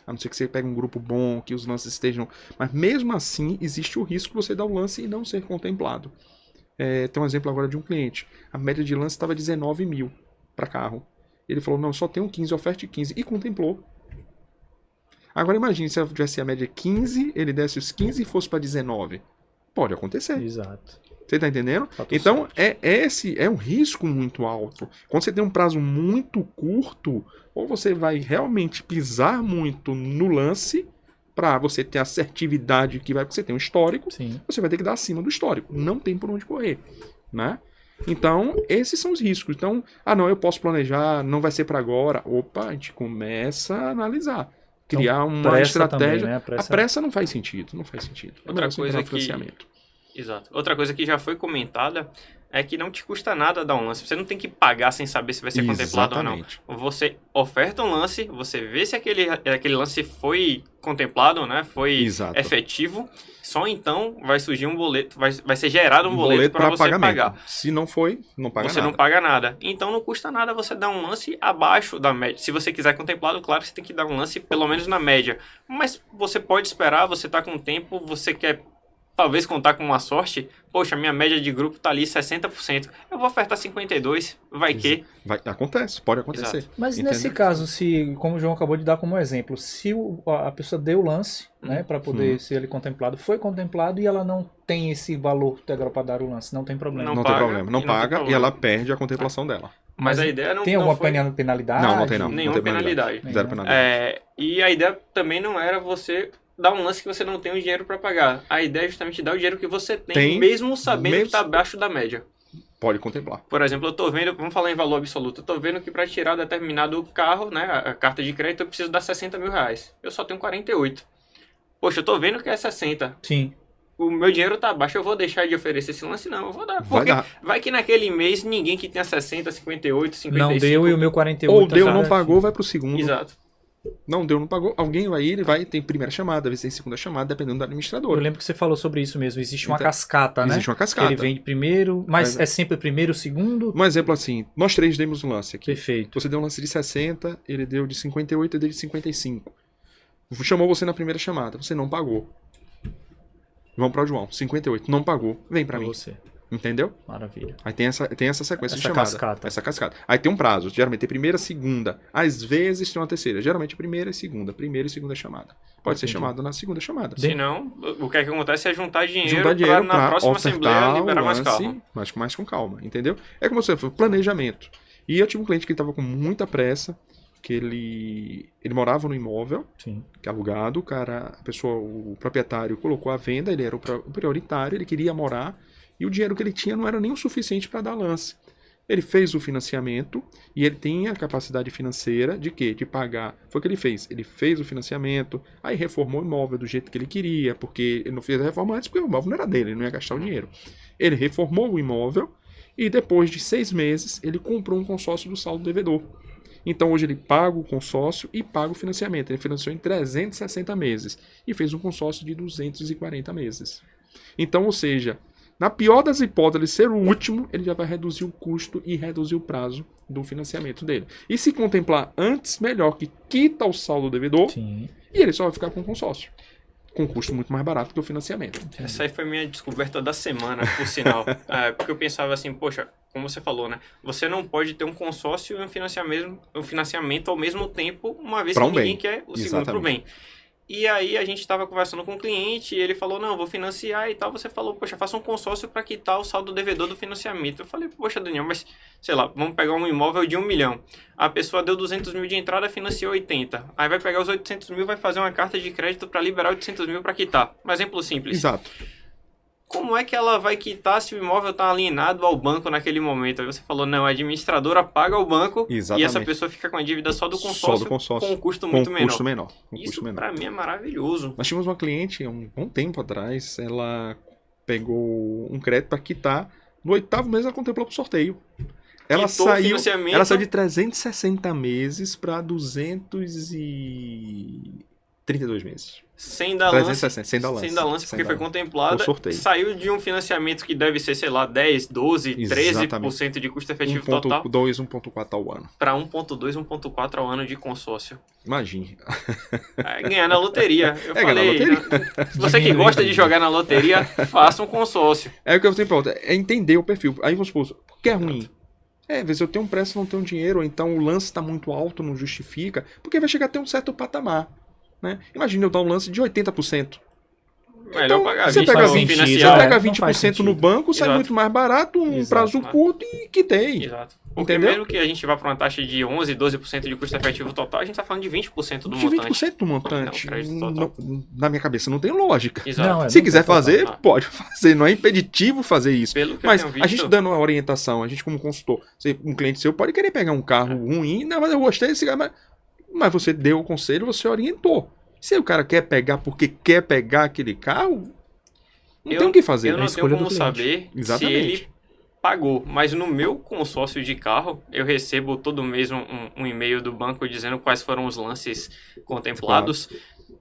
Speaker 3: A não ser que você pegue um grupo bom, que os lances estejam... Mas mesmo assim, existe o risco de você dar o lance e não ser contemplado. Tem um exemplo agora de um cliente. A média de lance estava 19 mil para carro. Ele falou, não, só tenho 15, oferta de 15. E contemplou. Agora imagine se tivesse a média 15, ele desse os 15 e fosse para 19. Pode acontecer.
Speaker 2: Exato.
Speaker 3: Você tá entendendo? Então, é um risco muito alto. Quando você tem um prazo muito curto, ou você vai realmente pisar muito no lance, para você ter a assertividade que vai, porque você tem um histórico, você vai ter que dar acima do histórico. Não tem por onde correr, né? Então, esses são os riscos. Então, não, eu posso planejar, não vai ser para agora. Opa, a gente começa a analisar. Criar uma estratégia. Também, né? A pressa não faz sentido.
Speaker 1: Outra coisa que... Exato. Outra coisa que já foi comentada é que não te custa nada dar um lance. Você não tem que pagar sem saber se vai ser contemplado ou não. Você oferta um lance, você vê se aquele lance foi contemplado, né? Foi efetivo. Só então vai surgir um boleto, vai ser gerado um boleto para você pagar.
Speaker 3: Se não foi, não paga nada.
Speaker 1: Você não paga nada. Então não custa nada você dar um lance abaixo da média. Se você quiser contemplado, claro, você tem que dar um lance pelo menos na média. Mas você pode esperar, você está com tempo, você quer... Talvez contar com uma sorte, poxa, minha média de grupo tá ali 60%. Eu vou ofertar 52%, vai que...
Speaker 3: Pode acontecer.
Speaker 2: Exato. Mas nesse caso, se, como o João acabou de dar como exemplo, se a pessoa deu o lance, né, para poder ser ali contemplado, foi contemplado e ela não tem esse valor integral para dar o lance, não tem problema.
Speaker 3: Não tem problema, não paga e ela perde a contemplação dela.
Speaker 1: Mas a ideia não
Speaker 2: tem alguma
Speaker 1: foi...
Speaker 2: penalidade?
Speaker 3: Não tem não.
Speaker 1: Nenhuma penalidade.
Speaker 3: Zero penalidade.
Speaker 1: E a ideia também não era você... dar um lance que você não tem o dinheiro para pagar. A ideia é justamente dar o dinheiro que você tem mesmo sabendo que está abaixo da média.
Speaker 3: Pode contemplar.
Speaker 1: Por exemplo, eu tô vendo, vamos falar em valor absoluto, eu tô vendo que para tirar determinado carro, né, a carta de crédito, eu preciso dar 60 mil reais. Eu só tenho 48. Poxa, eu tô vendo que é 60.
Speaker 2: Sim.
Speaker 1: O meu dinheiro tá baixo, eu vou deixar de oferecer esse lance? Não, eu vou dar. Porque vai que naquele mês ninguém que tenha 60, 58, 55...
Speaker 2: Não deu e o meu 48...
Speaker 3: Ou deu, não pagou, vai pro segundo.
Speaker 1: Exato.
Speaker 3: Não deu, não pagou. Alguém vai, tem primeira chamada, às vezes tem segunda chamada, dependendo da administradora.
Speaker 2: Eu lembro que você falou sobre isso mesmo. Existe uma cascata, né?
Speaker 3: Existe uma cascata.
Speaker 2: Que ele vem primeiro, mas é sempre primeiro, segundo?
Speaker 3: Um exemplo assim, nós três demos um lance aqui.
Speaker 2: Perfeito.
Speaker 3: Você deu um lance de 60, ele deu de 58 e deu de 55. Chamou você na primeira chamada, você não pagou. Vamos para o João, 58, não pagou, vem para mim.
Speaker 2: Você.
Speaker 3: Entendeu?
Speaker 2: Maravilha.
Speaker 3: Aí tem essa sequência de
Speaker 2: Essa
Speaker 3: chamada.
Speaker 2: cascata.
Speaker 3: Essa cascata. Aí tem um prazo. Geralmente tem primeira, segunda. Às vezes tem uma terceira. Geralmente primeira e segunda. Primeira e segunda chamada. Pode ser chamada na segunda chamada.
Speaker 1: Se não, o que é que acontece é juntar dinheiro,
Speaker 3: Juntar dinheiro
Speaker 1: na próxima
Speaker 3: ofertar
Speaker 1: assembleia liberar
Speaker 3: o
Speaker 1: mais
Speaker 3: lance,
Speaker 1: carro.
Speaker 3: mas mais com calma, entendeu? É como você falou, planejamento. E eu tive um cliente que estava com muita pressa, que ele morava no imóvel,
Speaker 2: Sim.
Speaker 3: que é alugado, o proprietário colocou à venda, ele era o prioritário, ele queria morar, e o dinheiro que ele tinha não era nem o suficiente para dar lance. Ele fez o financiamento e ele tem a capacidade financeira de quê? De pagar. Foi o que ele fez. Ele fez o financiamento, aí reformou o imóvel do jeito que ele queria, porque ele não fez a reforma antes, porque o imóvel não era dele, ele não ia gastar o dinheiro. Ele reformou o imóvel e depois de 6 meses ele comprou um consórcio do saldo devedor. Então hoje ele paga o consórcio e paga o financiamento. Ele financiou em 360 meses e fez um consórcio de 240 meses. Então, ou seja, na pior das hipóteses, ser o último, ele já vai reduzir o custo e reduzir o prazo do financiamento dele. E se contemplar antes, melhor, que quita o saldo devedor.
Speaker 2: Sim.
Speaker 3: E ele só vai ficar com consórcio. Com um custo muito mais barato que o financiamento.
Speaker 1: Essa aí foi minha descoberta da semana, por sinal. Porque eu pensava assim, poxa, como você falou, né? Você não pode ter um consórcio e um financiamento ao mesmo tempo, uma vez
Speaker 3: Pra
Speaker 1: que
Speaker 3: um
Speaker 1: ninguém
Speaker 3: bem.
Speaker 1: quer o segundo pro bem. E aí a gente estava conversando com o cliente e ele falou, não, vou financiar e tal. Você falou, poxa, faça um consórcio para quitar o saldo devedor do financiamento. Eu falei, poxa, Daniel, mas, sei lá, vamos pegar um imóvel de 1 milhão. A pessoa deu 200 mil de entrada, financiou 80. Aí vai pegar os 800 mil, vai fazer uma carta de crédito para liberar 800 mil para quitar. Um exemplo simples.
Speaker 3: Exato.
Speaker 1: Como é que ela vai quitar se o imóvel está alienado ao banco naquele momento? Aí você falou, não, a administradora paga ao banco.
Speaker 3: Exatamente.
Speaker 1: E essa pessoa fica com a dívida só do consórcio, com um custo muito menor. Isso para mim é maravilhoso.
Speaker 3: Nós tínhamos uma cliente, há um bom tempo atrás, ela pegou um crédito para quitar, no 8º mês ela contemplou para o sorteio. Ela saiu de 360 meses para 232 meses.
Speaker 1: Sem dar lance, porque
Speaker 3: foi
Speaker 1: contemplada, saiu de um financiamento que deve ser, sei lá, 10, 12, 13% de custo efetivo total.
Speaker 3: 1.2, 1.4 ao ano.
Speaker 1: Para 1.2, 1.4 ao ano de consórcio.
Speaker 3: Imagine.
Speaker 1: Ganhar na loteria. Eu falei, se você que gosta de jogar na loteria, faça um consórcio.
Speaker 3: É o que eu sempre falo, é entender o perfil. Aí vamos supor, por que é ruim? Às vezes eu tenho um preço, não tenho dinheiro, ou então o lance está muito alto, não justifica, porque vai chegar até um certo patamar. Né? Imagina eu dar um lance de 80%.
Speaker 1: Melhor
Speaker 3: então,
Speaker 1: pagar 20%.
Speaker 3: Você pega
Speaker 1: 20%
Speaker 3: no banco, sai
Speaker 1: Exato.
Speaker 3: muito mais barato, um prazo curto e quitei.
Speaker 1: Exato. Porque mesmo que a gente vá para uma taxa de 11, 12% de custo efetivo total, a gente está falando de 20% do montante.
Speaker 3: 20% do montante.
Speaker 1: Não,
Speaker 3: na minha cabeça não tem lógica.
Speaker 1: Exato.
Speaker 3: Se quiser fazer, pode fazer. Não é impeditivo fazer isso. Mas a gente dando uma orientação, a gente como consultor, um cliente seu pode querer pegar um carro ruim, não, mas eu gostei desse carro, mas você deu o conselho, você orientou. Se o cara quer pegar porque quer pegar aquele carro, não tem o que fazer.
Speaker 1: Eu não tenho como saber se ele pagou, mas no meu consórcio de carro, eu recebo todo mês um e-mail do banco dizendo quais foram os lances contemplados.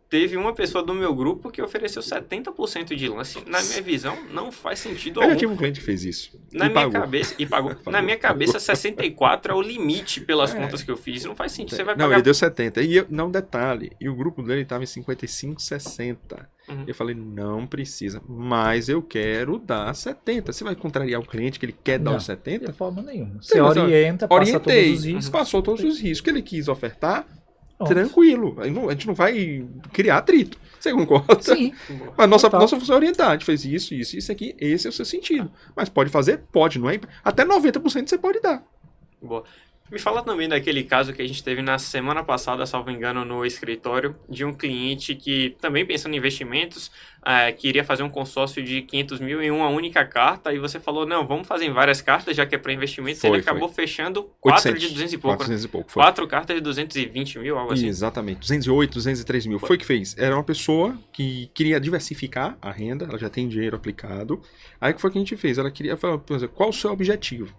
Speaker 1: Teve uma pessoa do meu grupo que ofereceu 70% de lance. Na minha visão, não faz sentido algum.
Speaker 3: Eu tive um cliente que fez isso.
Speaker 1: Na minha cabeça, na minha cabeça, 64 é o limite pelas contas que eu fiz. Não faz sentido. Você vai pagar...
Speaker 3: Não, ele deu 70. Não, detalhe. E o grupo dele estava em 55, 60. Eu falei, não precisa. Mas eu quero dar 70. Você vai contrariar o cliente que ele quer dar os 70?
Speaker 2: De forma nenhuma. Você orienta, passa todos os riscos.
Speaker 3: Passou todos os riscos que ele quis ofertar. Tranquilo, a gente não vai criar atrito. Você concorda?
Speaker 2: Sim.
Speaker 3: Mas nossa função é orientar. A gente fez isso aqui, esse é o seu sentido. Mas pode fazer? Pode, não é? Até 90% você pode dar.
Speaker 1: Boa. Me fala também daquele caso que a gente teve na semana passada, salvo engano, no escritório, de um cliente que, também pensando em investimentos, queria fazer um consórcio de 500 mil em uma única carta, e você falou, não, vamos fazer em várias cartas, já que é para investimentos, ele acabou fechando 4 de 200 e pouco.
Speaker 3: 400 e pouco,
Speaker 1: 4 cartas de 220 mil, algo assim.
Speaker 3: Exatamente, 208, 203 mil. Foi o que fez. Era uma pessoa que queria diversificar a renda, ela já tem dinheiro aplicado. Aí o que foi que a gente fez? Ela queria falar, por exemplo, qual o seu objetivo?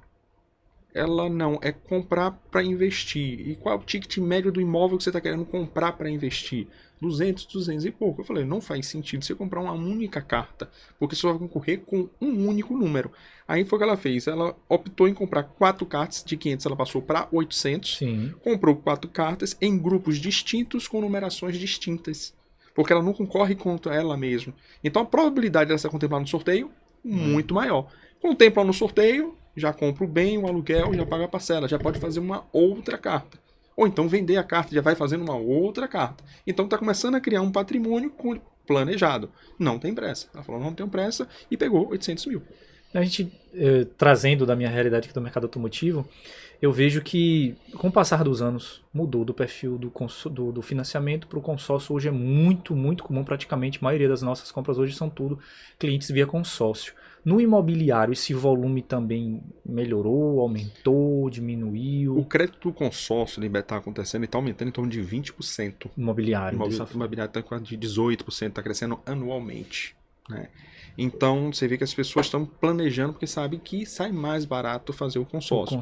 Speaker 3: Ela não, é comprar para investir. E qual é o ticket médio do imóvel que você está querendo comprar para investir? 200, 200 e pouco. Eu falei, não faz sentido você comprar uma única carta, porque você vai concorrer com um único número. Aí foi o que ela fez. Ela optou em comprar 4 cartas de 500, ela passou para 800.
Speaker 2: Sim.
Speaker 3: Comprou 4 cartas em grupos distintos com numerações distintas, porque ela não concorre contra ela mesma. Então a probabilidade dela ser contemplada no sorteio muito maior. Contempla no sorteio, já compra o bem, o aluguel, já paga a parcela, já pode fazer uma outra carta. Ou então vender a carta, já vai fazendo uma outra carta. Então está começando a criar um patrimônio planejado. Não tem pressa. Ela falou, não tenho pressa, e pegou 800 mil.
Speaker 2: A gente, trazendo da minha realidade aqui do mercado automotivo, eu vejo que, com o passar dos anos, mudou do perfil do financiamento para o consórcio. Hoje é muito, muito comum, praticamente a maioria das nossas compras hoje são tudo clientes via consórcio. No imobiliário, esse volume também melhorou, aumentou, diminuiu?
Speaker 3: O crédito do consórcio está acontecendo e está aumentando em torno de 20%.
Speaker 2: Imobiliário.
Speaker 3: O imobiliário está quase de 18%, está crescendo anualmente, né? Então, você vê que as pessoas estão planejando porque sabem que sai mais barato fazer o consórcio.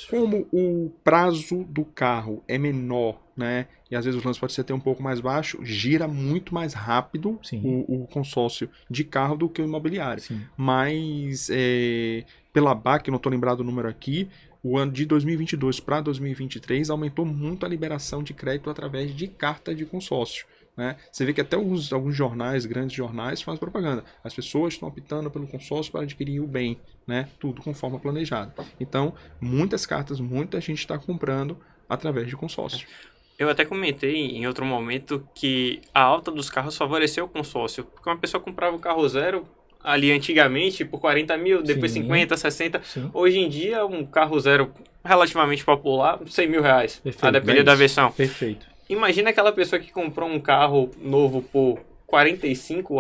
Speaker 3: Como o prazo do carro é menor, né? E às vezes o lance pode ser até um pouco mais baixo, gira muito mais rápido o consórcio de carro do que o imobiliário.
Speaker 2: Sim.
Speaker 3: Mas, pela BAC, não estou lembrado o número aqui, o ano de 2022 para 2023 aumentou muito a liberação de crédito através de carta de consórcio. Né? Você vê que até alguns jornais, grandes jornais, fazem propaganda. As pessoas estão optando pelo consórcio para adquirir o bem, né? Tudo com forma planejada. Então, muitas cartas, muita gente está comprando através de consórcio.
Speaker 1: Eu até comentei em outro momento que a alta dos carros favoreceu o consórcio, porque uma pessoa comprava um carro zero ali antigamente por 40 mil, depois 50, 60.
Speaker 2: Sim.
Speaker 1: Hoje em dia, um carro zero relativamente popular, 100 mil reais,
Speaker 2: Perfeito.
Speaker 1: a depender da versão.
Speaker 2: Perfeito.
Speaker 1: Imagina aquela pessoa que comprou um carro novo por 45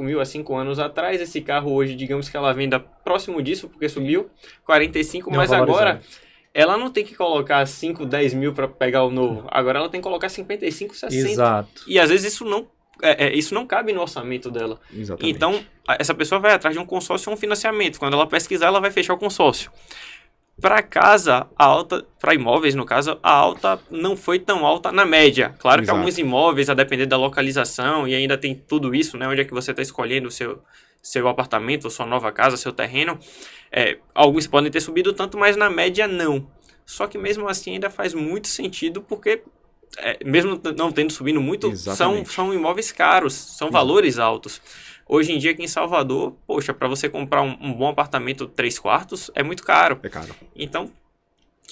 Speaker 1: mil há 5 anos atrás. Esse carro hoje, digamos que ela venda próximo disso, porque subiu 45, mas agora ela não tem que colocar 5, 10 mil para pegar o novo. Agora ela tem que colocar 55, 60.
Speaker 2: Exato.
Speaker 1: E às vezes isso não cabe no orçamento dela.
Speaker 3: Exatamente.
Speaker 1: Então, essa pessoa vai atrás de um consórcio ou um financiamento. Quando ela pesquisar, ela vai fechar o consórcio. Para casa, a alta, para imóveis no caso, a alta não foi tão alta na média. Claro que alguns imóveis, a depender da localização, e ainda tem tudo isso, né? Onde é que você está escolhendo o seu apartamento, sua nova casa, seu terreno. Alguns podem ter subido tanto, mas na média não. Só que mesmo assim ainda faz muito sentido, porque mesmo não tendo subido muito, são imóveis caros, são valores altos. Hoje em dia aqui em Salvador, poxa, para você comprar um bom apartamento 3 quartos é muito caro.
Speaker 3: É caro.
Speaker 1: Então,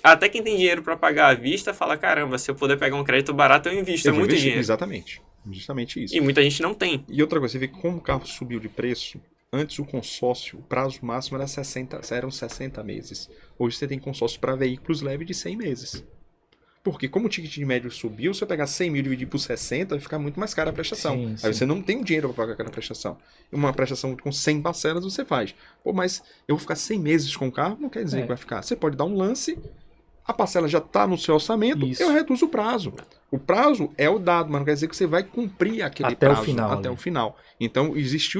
Speaker 1: até quem tem dinheiro para pagar à vista fala, caramba, se eu puder pegar um crédito barato eu invisto, é muito dinheiro.
Speaker 3: Exatamente, justamente isso.
Speaker 1: E muita gente não tem.
Speaker 3: E outra coisa, você vê que como o carro subiu de preço, antes o consórcio, o prazo máximo eram 60 meses. Hoje você tem consórcio para veículos leves de 100 meses. Porque como o ticket de médio subiu, se eu pegar 100 mil e dividir por 60, vai ficar muito mais cara a prestação.
Speaker 2: Sim.
Speaker 3: Aí você não tem dinheiro para pagar aquela prestação. Uma prestação com 100 parcelas você faz. Pô, mas eu vou ficar 100 meses com o carro? Não quer dizer que vai ficar. Você pode dar um lance, a parcela já está no seu orçamento, eu reduzo o prazo. O prazo é o dado, mas não quer dizer que você vai cumprir aquele prazo até o final. Então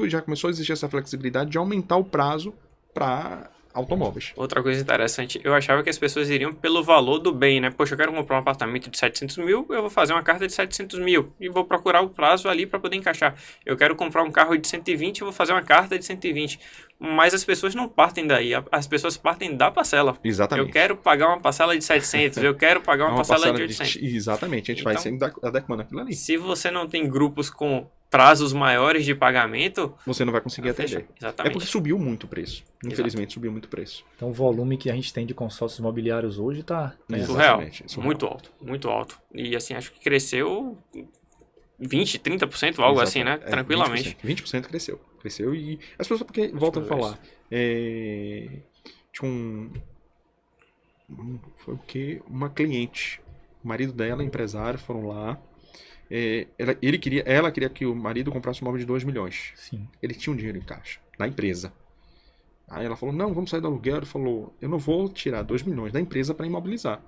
Speaker 3: já começou a existir essa flexibilidade de aumentar o prazo para automóveis.
Speaker 1: Outra coisa interessante, eu achava que as pessoas iriam pelo valor do bem, né? Poxa, eu quero comprar um apartamento de 700 mil, eu vou fazer uma carta de 700 mil e vou procurar o prazo ali para poder encaixar. Eu quero comprar um carro de 120, eu vou fazer uma carta de 120. Mas as pessoas não partem daí, as pessoas partem da parcela.
Speaker 3: Exatamente.
Speaker 1: Eu quero pagar uma parcela de 700, eu quero pagar uma parcela de 800.
Speaker 3: Exatamente, a gente vai sempre adequando aquilo ali.
Speaker 1: Se você não tem grupos com prazos maiores de pagamento,
Speaker 3: você não vai conseguir atender.
Speaker 1: Exatamente.
Speaker 3: É porque subiu muito o preço. Infelizmente subiu muito o preço.
Speaker 2: Então o volume que a gente tem de consórcios imobiliários hoje está
Speaker 1: surreal. Muito alto, muito alto. E assim, acho que cresceu 20, 30%, algo assim, né? Tranquilamente.
Speaker 3: 20% cresceu. Cresceu e as pessoas, porque voltam a falar, tinha foi o quê? Uma cliente, o marido dela, empresário, foram lá. Ela queria que o marido comprasse um imóvel de 2 milhões.
Speaker 2: Sim.
Speaker 3: Ele tinha um dinheiro em caixa, na empresa. Aí ela falou, não, vamos sair do aluguel. Ele falou, eu não vou tirar 2 milhões da empresa para imobilizar.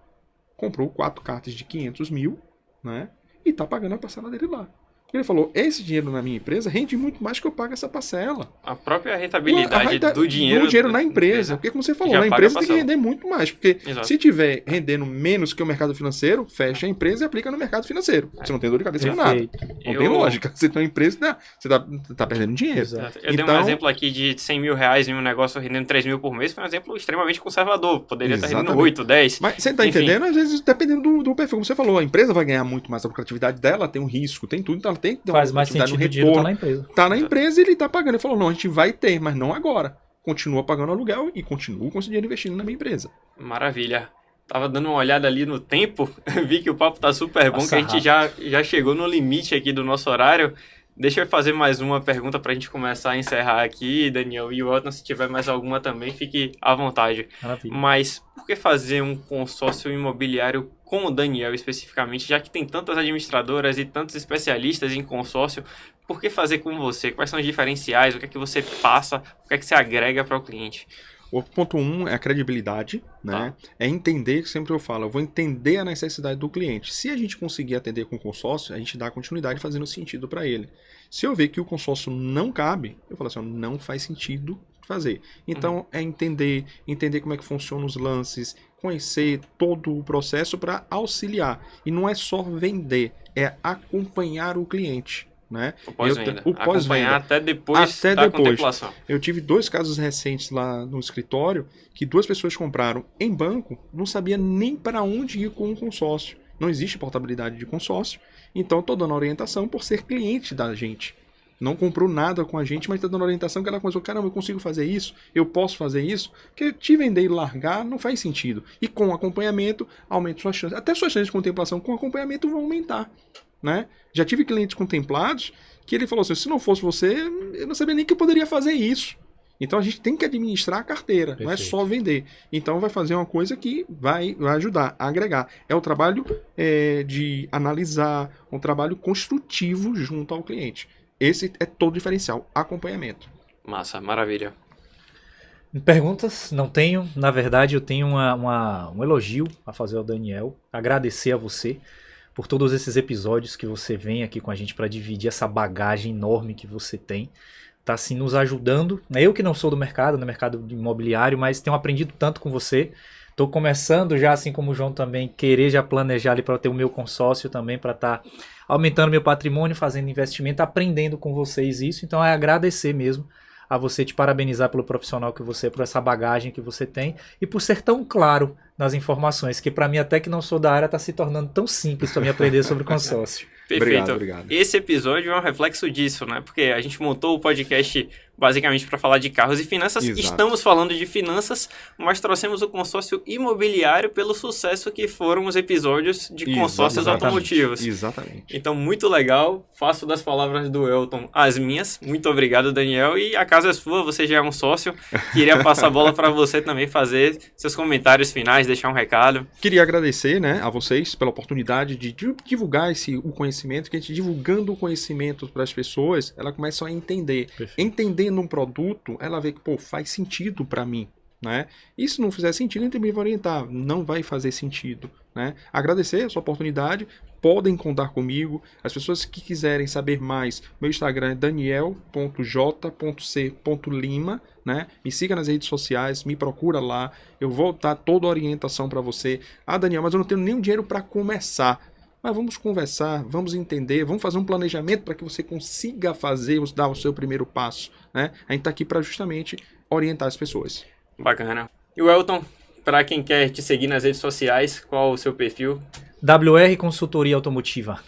Speaker 3: Comprou 4 cartas de 500 mil, né? E tá pagando a parcela dele lá. Ele falou, esse dinheiro na minha empresa rende muito mais que eu pago essa parcela.
Speaker 1: A própria rentabilidade do dinheiro
Speaker 3: na empresa. Porque como você falou, na empresa tem que render muito mais. Porque se tiver rendendo menos que o mercado financeiro, fecha a empresa e aplica no mercado financeiro. Você não tem dor de cabeça com nada. Não tem lógica. Você tem uma empresa, você tá perdendo dinheiro.
Speaker 1: Exato. Eu dei um exemplo aqui de 100 mil reais em um negócio rendendo 3 mil por mês. Foi um exemplo extremamente conservador. Poderia estar rendendo 8, 10.
Speaker 3: Mas você tá entendendo? Às vezes, dependendo do perfil. Como você falou, a empresa vai ganhar muito mais. A lucratividade dela tem um risco, tem tudo. Então ela tem que ter
Speaker 2: Faz mais
Speaker 3: atividade no
Speaker 2: sentido o dinheiro tá
Speaker 3: retorno.
Speaker 2: na empresa.
Speaker 3: Tá na empresa e ele tá pagando. Ele falou, não, a gente vai ter, mas não agora. Continua pagando aluguel e continua com esse dinheiro investindo na minha empresa.
Speaker 1: Maravilha. Tava dando uma olhada ali no tempo, vi que o papo tá super bom,
Speaker 2: Passa
Speaker 1: que a gente já chegou no limite aqui do nosso horário. Deixa eu fazer mais uma pergunta pra gente começar a encerrar aqui, Daniel. E o Elton, se tiver mais alguma também, fique à vontade.
Speaker 2: Maravilha.
Speaker 1: Mas por que fazer um consórcio imobiliário com o Daniel especificamente, já que tem tantas administradoras e tantos especialistas em consórcio? Por que fazer com você? Quais são os diferenciais? O que é que você passa? O que é que você agrega para o cliente?
Speaker 3: O ponto 1 é a credibilidade, né? É entender, que sempre eu falo, eu vou entender a necessidade do cliente. Se a gente conseguir atender com o consórcio, a gente dá continuidade fazendo sentido para ele. Se eu ver que o consórcio não cabe, eu falo assim, não faz sentido fazer. Então, é entender como é que funcionam os lances, conhecer todo o processo para auxiliar. E não é só vender, é acompanhar o cliente. Né?
Speaker 1: O pós-venda.
Speaker 3: Acompanhar
Speaker 1: até depois da contemplação.
Speaker 3: Eu tive 2 casos recentes lá no escritório que 2 pessoas compraram em banco, não sabia nem para onde ir com um consórcio. Não existe portabilidade de consórcio, então estou dando orientação por ser cliente da gente. Não comprou nada com a gente, mas está dando orientação que ela começou, caramba, eu consigo fazer isso, eu posso fazer isso, porque te vender e largar não faz sentido. E com acompanhamento, aumenta suas chances. Até suas chances de contemplação com acompanhamento vão aumentar. Né? Já tive clientes contemplados que ele falou assim, se não fosse você, eu não sabia nem que eu poderia fazer isso. Então a gente tem que administrar a carteira, Perfeito. Não é só vender. Então vai fazer uma coisa que vai ajudar a agregar. É o trabalho de analisar, um trabalho construtivo junto ao cliente. Esse é todo o diferencial, acompanhamento.
Speaker 1: Massa, maravilha.
Speaker 2: Perguntas? Não tenho. Na verdade, eu tenho um elogio a fazer ao Daniel. Agradecer a você por todos esses episódios que você vem aqui com a gente para dividir essa bagagem enorme que você tem. Tá assim nos ajudando. Eu que não sou do mercado imobiliário, mas tenho aprendido tanto com você. Estou começando já, assim como o João também, querer já planejar ali para ter o meu consórcio também, para estar aumentando meu patrimônio, fazendo investimento, aprendendo com vocês isso. Então é agradecer mesmo a você, te parabenizar pelo profissional que você é, por essa bagagem que você tem e por ser tão claro nas informações, que para mim, até que não sou da área, está se tornando tão simples para mim aprender sobre consórcio.
Speaker 1: Perfeito.
Speaker 3: Obrigado.
Speaker 1: Esse episódio é um reflexo disso, né? Porque a gente montou o podcast basicamente para falar de carros e finanças.
Speaker 3: Exato.
Speaker 1: Estamos falando de finanças, mas trouxemos o consórcio imobiliário pelo sucesso que foram os episódios de consórcios automotivos.
Speaker 3: Exatamente.
Speaker 1: Então, muito legal. Faço das palavras do Elton as minhas. Muito obrigado, Daniel. E a casa é sua, você já é um sócio. Queria passar a bola para você também fazer seus comentários finais, deixar um recado.
Speaker 3: Queria agradecer, né, a vocês pela oportunidade de divulgar o conhecimento, que a gente divulgando o conhecimento para as pessoas, ela começa a entender.
Speaker 2: Perfeito.
Speaker 3: Entendendo um produto, ela vê que, faz sentido para mim, né? E se não fizer sentido, ele também vai orientar, não vai fazer sentido, né? Agradecer a sua oportunidade, podem contar comigo. As pessoas que quiserem saber mais, meu Instagram é daniel.j.c.lima, né? Me siga nas redes sociais, me procura lá, eu vou dar toda a orientação para você. Ah, Daniel, mas eu não tenho nenhum dinheiro para começar. Mas vamos conversar, vamos entender, vamos fazer um planejamento para que você consiga dar o seu primeiro passo, né? A gente está aqui para justamente orientar as pessoas.
Speaker 1: Bacana. E o Elton, para quem quer te seguir nas redes sociais, qual o seu perfil?
Speaker 2: WR Consultoria Automotiva.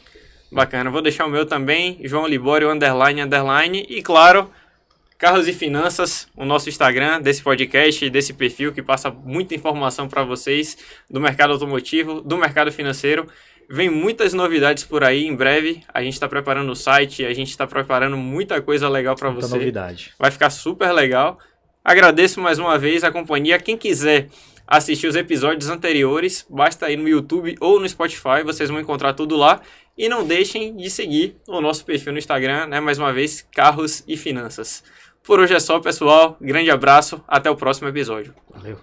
Speaker 1: Bacana. Vou deixar o meu também, João Libório, __. E claro, Carros e Finanças, o nosso Instagram desse podcast, desse perfil que passa muita informação para vocês do mercado automotivo, do mercado financeiro. Vem muitas novidades por aí em breve. A gente está preparando o site, a gente está preparando muita coisa legal para você.
Speaker 2: Muita novidade.
Speaker 1: Vai ficar super legal. Agradeço mais uma vez a companhia. Quem quiser assistir os episódios anteriores, basta ir no YouTube ou no Spotify, vocês vão encontrar tudo lá. E não deixem de seguir o nosso perfil no Instagram, né? Mais uma vez, Carros e Finanças. Por hoje é só, pessoal. Grande abraço. Até o próximo episódio.
Speaker 2: Valeu.